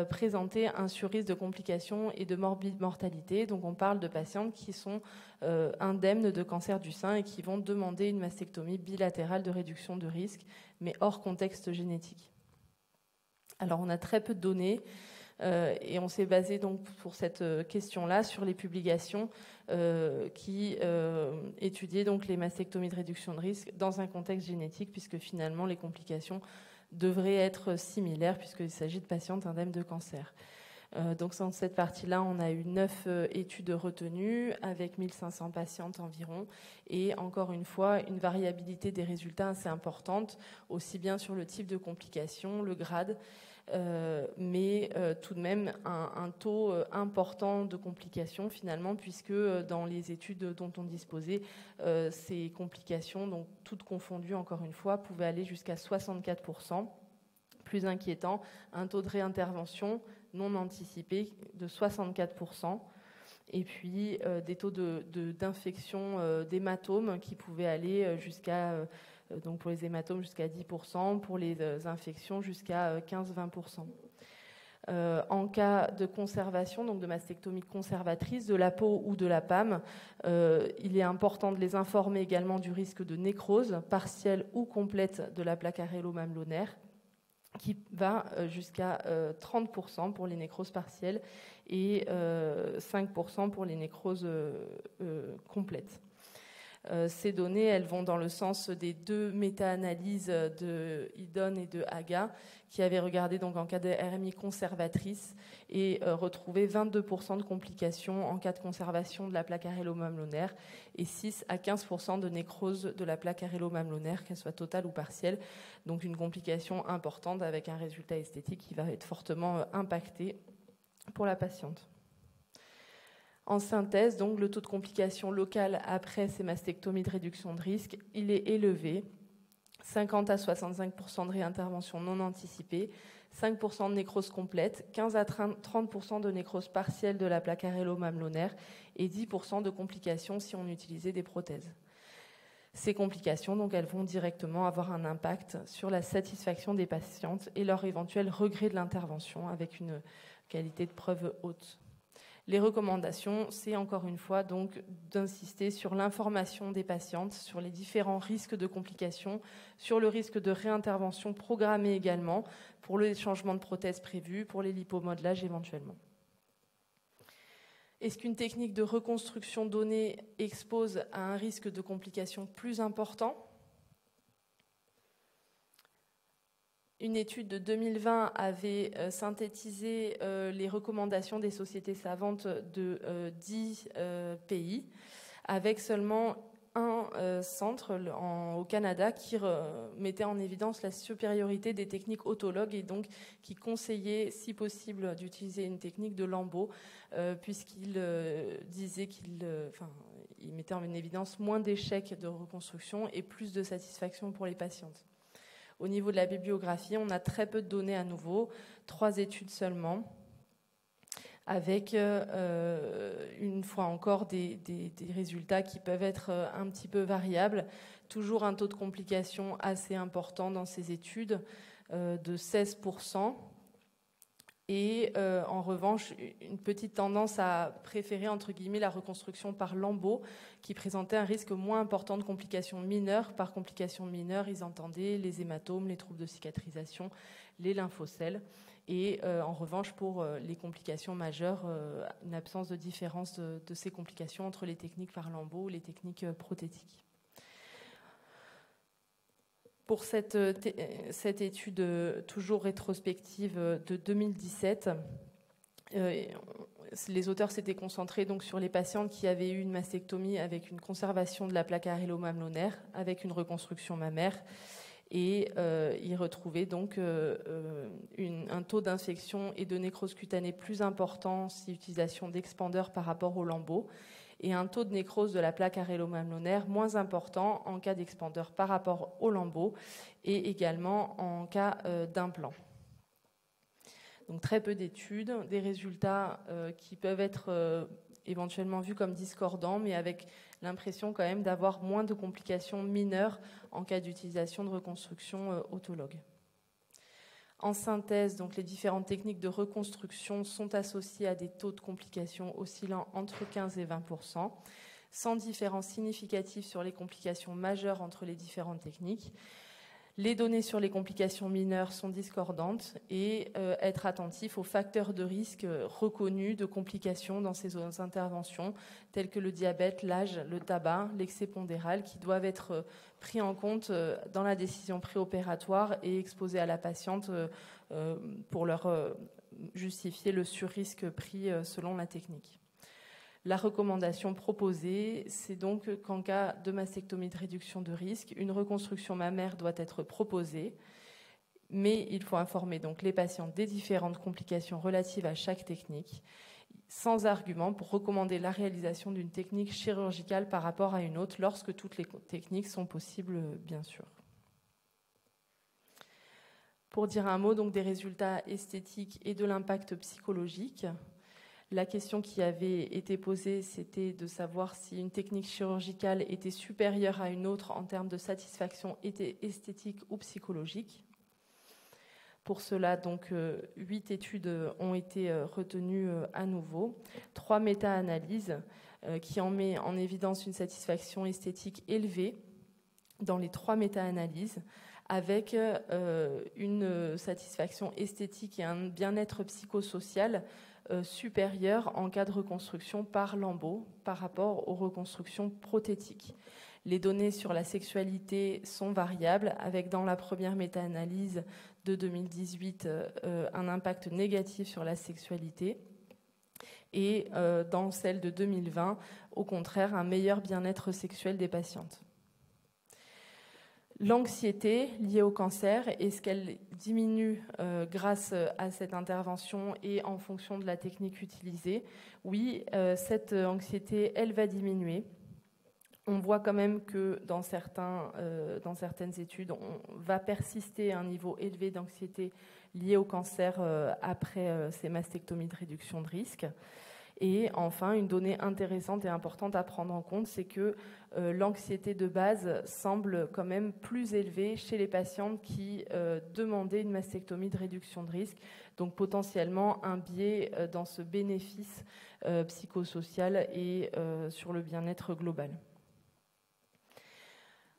présentait un surrisque de complications et de mortalité. Donc on parle de patientes qui sont indemnes de cancer du sein et qui vont demander une mastectomie bilatérale de réduction de risque, mais hors contexte génétique. Alors on a très peu de données. Et on s'est basé donc pour cette question-là sur les publications qui étudiaient donc les mastectomies de réduction de risque dans un contexte génétique, puisque finalement les complications devraient être similaires puisqu'il s'agit de patientes indemnes de cancer. Donc dans cette partie-là, on a eu 9 études retenues avec 1500 patientes environ, et encore une fois, une variabilité des résultats assez importante, aussi bien sur le type de complications, le grade, mais tout de même un taux important de complications finalement, puisque dans les études dont on disposait, ces complications, donc toutes confondues encore une fois, pouvaient aller jusqu'à 64%. Plus inquiétant, un taux de réintervention non anticipé de 64%, et puis des taux d'infection d'hématomes qui pouvaient aller jusqu'à... donc pour les hématomes jusqu'à 10%, pour les infections jusqu'à 15-20%. En cas de conservation, donc de mastectomie conservatrice de la peau ou de la PAM, il est important de les informer également du risque de nécrose partielle ou complète de la plaque aréolo-mamelonnaire, qui va jusqu'à 30% pour les nécroses partielles et 5% pour les nécroses complètes. Ces données, elles vont dans le sens des 2 méta-analyses de Idon et de Haga, qui avaient regardé donc en cas de RMI conservatrice et retrouvé 22% de complications en cas de conservation de la plaque aréolo-mamelonnaire et 6 à 15% de nécrose de la plaque aréolo-mamelonnaire, qu'elle soit totale ou partielle. Donc une complication importante avec un résultat esthétique qui va être fortement impacté pour la patiente. En synthèse, donc, le taux de complication locale après ces mastectomies de réduction de risque, il est élevé, 50 à 65% de réintervention non anticipée, 5% de nécrose complète, 15 à 30% de nécrose partielle de la plaque aréolo-mamelonnaire et 10% de complications si on utilisait des prothèses. Ces complications, donc, elles vont directement avoir un impact sur la satisfaction des patientes et leur éventuel regret de l'intervention avec une qualité de preuve haute. Les recommandations, c'est encore une fois donc d'insister sur l'information des patientes, sur les différents risques de complications, sur le risque de réintervention programmée également, pour les changements de prothèses prévus, pour les lipomodelages éventuellement. Est-ce qu'une technique de reconstruction donnée expose à un risque de complications plus important ? Une étude de 2020 avait synthétisé les recommandations des sociétés savantes de 10 pays, avec seulement un centre au Canada qui mettait en évidence la supériorité des techniques autologues et donc qui conseillait, si possible, d'utiliser une technique de lambeau, puisqu'il disait il mettait en évidence moins d'échecs de reconstruction et plus de satisfaction pour les patientes. Au niveau de la bibliographie, on a très peu de données à nouveau, 3 études seulement, avec une fois encore des résultats qui peuvent être un petit peu variables. Toujours un taux de complication assez important dans ces études, de 16%. Et en revanche, une petite tendance à préférer, entre guillemets, la reconstruction par lambeau, qui présentait un risque moins important de complications mineures. Par complications mineures, ils entendaient les hématomes, les troubles de cicatrisation, les lymphocèles. Et en revanche, pour les complications majeures, une absence de différence de ces complications entre les techniques par lambeau et les techniques prothétiques. Pour cette étude toujours rétrospective de 2017, les auteurs s'étaient concentrés donc sur les patientes qui avaient eu une mastectomie avec une conservation de la plaque aréolo-mammaire, avec une reconstruction mammaire, et ils retrouvaient donc un taux d'infection et de nécrose cutanée plus important si utilisation d'expandeurs par rapport au lambeau, et un taux de nécrose de la plaque aréolo-mammaire moins important en cas d'expandeur par rapport au lambeau et également en cas d'implant. Donc très peu d'études, des résultats qui peuvent être éventuellement vus comme discordants, mais avec l'impression quand même d'avoir moins de complications mineures en cas d'utilisation de reconstruction autologue. En synthèse, donc, les différentes techniques de reconstruction sont associées à des taux de complications oscillant entre 15 et 20%, sans différence significative sur les complications majeures entre les différentes techniques. Les données sur les complications mineures sont discordantes et être attentif aux facteurs de risque reconnus de complications dans ces interventions, tels que le diabète, l'âge, le tabac, l'excès pondéral, qui doivent être pris en compte dans la décision préopératoire et exposés à la patiente pour leur justifier le surrisque pris selon la technique. La recommandation proposée, c'est donc qu'en cas de mastectomie de réduction de risque, une reconstruction mammaire doit être proposée, mais il faut informer donc les patients des différentes complications relatives à chaque technique, sans argument pour recommander la réalisation d'une technique chirurgicale par rapport à une autre, lorsque toutes les techniques sont possibles, bien sûr. Pour dire un mot donc des résultats esthétiques et de l'impact psychologique, la question qui avait été posée, c'était de savoir si une technique chirurgicale était supérieure à une autre en termes de satisfaction esthétique ou psychologique. Pour cela, donc, 8 études ont été retenues à nouveau, 3 méta-analyses qui en met en évidence une satisfaction esthétique élevée dans les 3 méta-analyses, avec une satisfaction esthétique et un bien-être psychosocial supérieur en cas de reconstruction par lambeau par rapport aux reconstructions prothétiques. Les données sur la sexualité sont variables, avec dans la première méta-analyse de 2018 un impact négatif sur la sexualité et dans celle de 2020, au contraire, un meilleur bien-être sexuel des patientes. L'anxiété liée au cancer, est-ce qu'elle diminue grâce à cette intervention et en fonction de la technique utilisée? Oui, cette anxiété, elle va diminuer. On voit quand même que dans certaines études, on va persister un niveau élevé d'anxiété lié au cancer après ces mastectomies de réduction de risque. Et enfin, une donnée intéressante et importante à prendre en compte, c'est que l'anxiété de base semble quand même plus élevée chez les patientes qui demandaient une mastectomie de réduction de risque, donc potentiellement un biais dans ce bénéfice psychosocial et sur le bien-être global.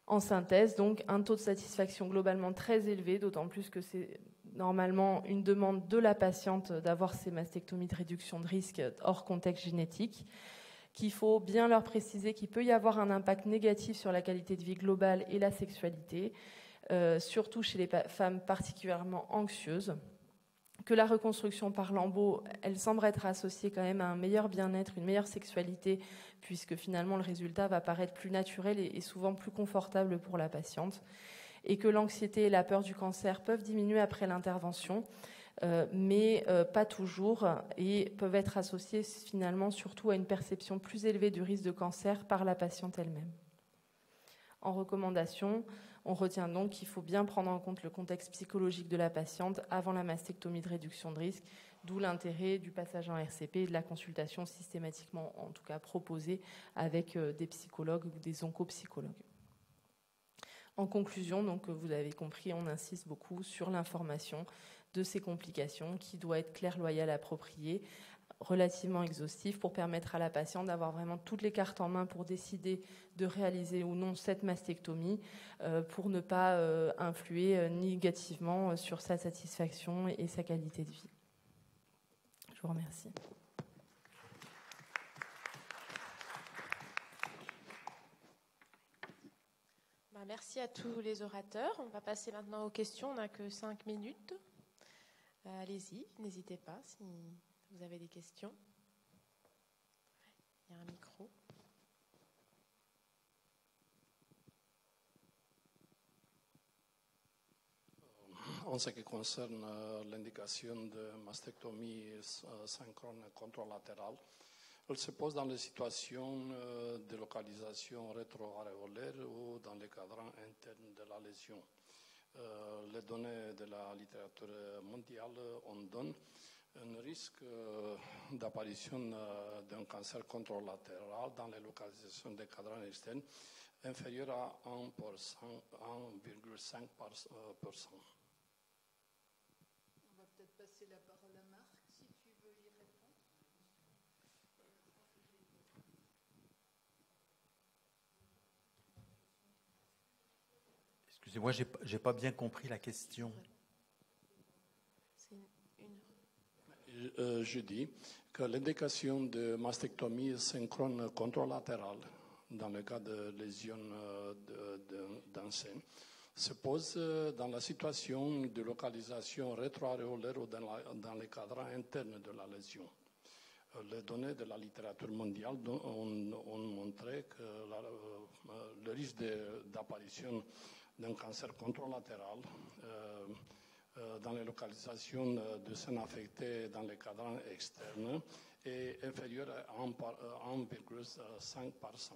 En synthèse, donc, un taux de satisfaction globalement très élevé, d'autant plus que c'est normalement une demande de la patiente d'avoir ces mastectomies de réduction de risque hors contexte génétique, qu'il faut bien leur préciser qu'il peut y avoir un impact négatif sur la qualité de vie globale et la sexualité, surtout chez les femmes particulièrement anxieuses, que la reconstruction par lambeaux, elle semble être associée quand même à un meilleur bien-être, une meilleure sexualité, puisque finalement le résultat va paraître plus naturel et souvent plus confortable pour la patiente, et que l'anxiété et la peur du cancer peuvent diminuer après l'intervention, mais pas toujours, et peuvent être associées finalement surtout à une perception plus élevée du risque de cancer par la patiente elle-même. En recommandation, on retient donc qu'il faut bien prendre en compte le contexte psychologique de la patiente avant la mastectomie de réduction de risque, d'où l'intérêt du passage en RCP et de la consultation systématiquement, en tout cas proposée, avec des psychologues ou des oncopsychologues. En conclusion, donc, vous avez compris, on insiste beaucoup sur l'information de ces complications qui doit être claire, loyale, appropriée, relativement exhaustif pour permettre à la patiente d'avoir vraiment toutes les cartes en main pour décider de réaliser ou non cette mastectomie pour ne pas influer négativement sur sa satisfaction et sa qualité de vie. Je vous remercie. Merci à tous les orateurs. On va passer maintenant aux questions. On n'a que 5 minutes. Allez-y, n'hésitez pas si vous avez des questions. Il y a un micro. En ce qui concerne l'indication de mastectomie synchrone contralatérale, elle se pose dans les situations de localisation rétro-aréolaire ou dans les cadrans internes de la lésion. Les données de la littérature mondiale en donnent un risque d'apparition d'un cancer contralatéral dans les localisations des cadrans externes inférieur à 1,5%. On va peut-être passer la parole à Marc, si tu veux y répondre. Excusez-moi, j'ai pas bien compris la question. Je dis que l'indication de mastectomie synchrone contralatérale dans le cas de lésions d'un sein se pose dans la situation de localisation rétro-aréolaire ou dans les cadrans internes de la lésion. Les données de la littérature mondiale ont montré que le risque d'apparition d'un cancer contralatéral dans les localisations de sein affectées dans les cadrans externes est inférieur à 1,5%.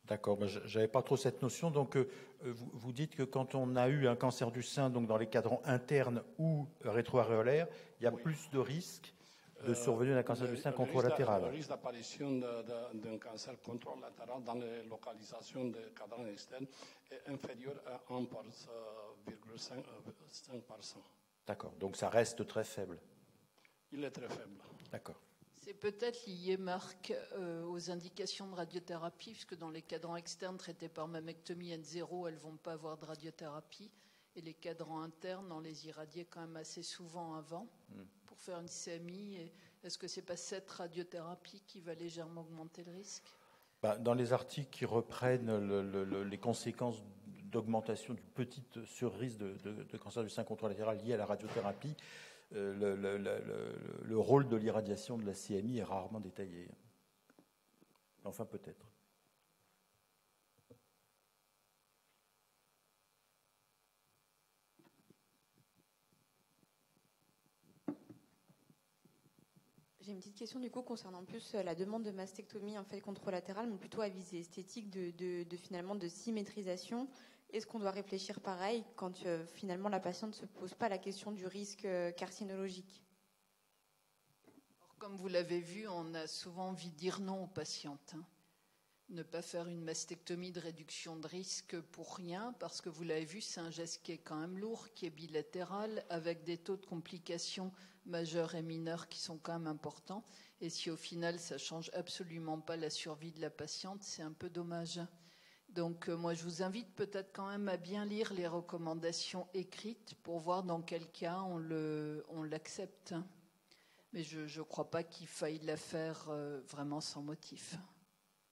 D'accord, je n'avais pas trop cette notion. Donc, vous dites que quand on a eu un cancer du sein, donc dans les cadrans internes ou rétro-aréolaires, il y a plus de risques de survenue d'un cancer du sein contralatéral. Le risque d'apparition d'un cancer contralatéral dans les localisations des cadrans externes est inférieur à 1,5%. D'accord, donc ça reste très faible. Il est très faible. D'accord. C'est peut-être lié, Marc, aux indications de radiothérapie, puisque dans les cadrans externes traités par mammectomie N0, elles ne vont pas avoir de radiothérapie. Et les cadrans internes, on les irradiait quand même assez souvent avant pour faire une CMI. Est-ce que ce n'est pas cette radiothérapie qui va légèrement augmenter le risque ? Dans les articles qui reprennent les conséquences d'augmentation du petit surrisque de cancer du sein contralatéral lié à la radiothérapie, le rôle de l'irradiation de la CMI est rarement détaillé. Enfin, peut-être. J'ai une petite question du coup concernant plus la demande de mastectomie en fait contralatérale, mais plutôt à visée esthétique finalement de symétrisation. Est-ce qu'on doit réfléchir pareil quand finalement la patiente ne se pose pas la question du risque carcinologique ? Alors, comme vous l'avez vu, on a souvent envie de dire non aux patientes. Ne pas faire une mastectomie de réduction de risque pour rien, parce que vous l'avez vu, c'est un geste qui est quand même lourd, qui est bilatéral, avec des taux de complications majeures et mineures qui sont quand même importants. Et si au final, ça ne change absolument pas la survie de la patiente, c'est un peu dommage. Donc moi, je vous invite peut-être quand même à bien lire les recommandations écrites pour voir dans quel cas on l'accepte. Mais je ne crois pas qu'il faille la faire vraiment sans motif.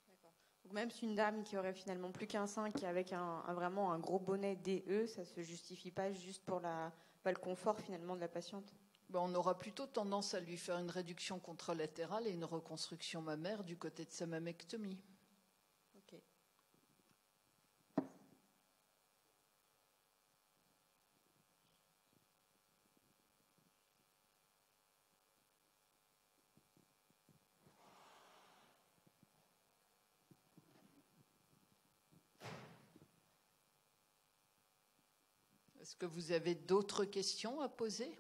D'accord. Donc même si une dame qui aurait finalement plus qu'un sein, qui avec vraiment un gros bonnet DE, ça ne se justifie pas juste pour le confort finalement de la patiente? On aura plutôt tendance à lui faire une réduction contralatérale et une reconstruction mammaire du côté de sa mammectomie. Ok. Est-ce que vous avez d'autres questions à poser ?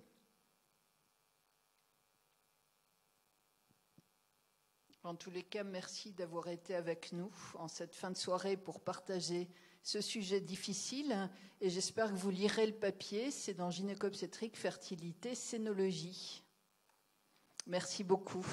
En tous les cas, merci d'avoir été avec nous en cette fin de soirée pour partager ce sujet difficile. Et j'espère que vous lirez le papier. C'est dans Gynéco-obstétrique, fertilité, cénologie. Merci beaucoup.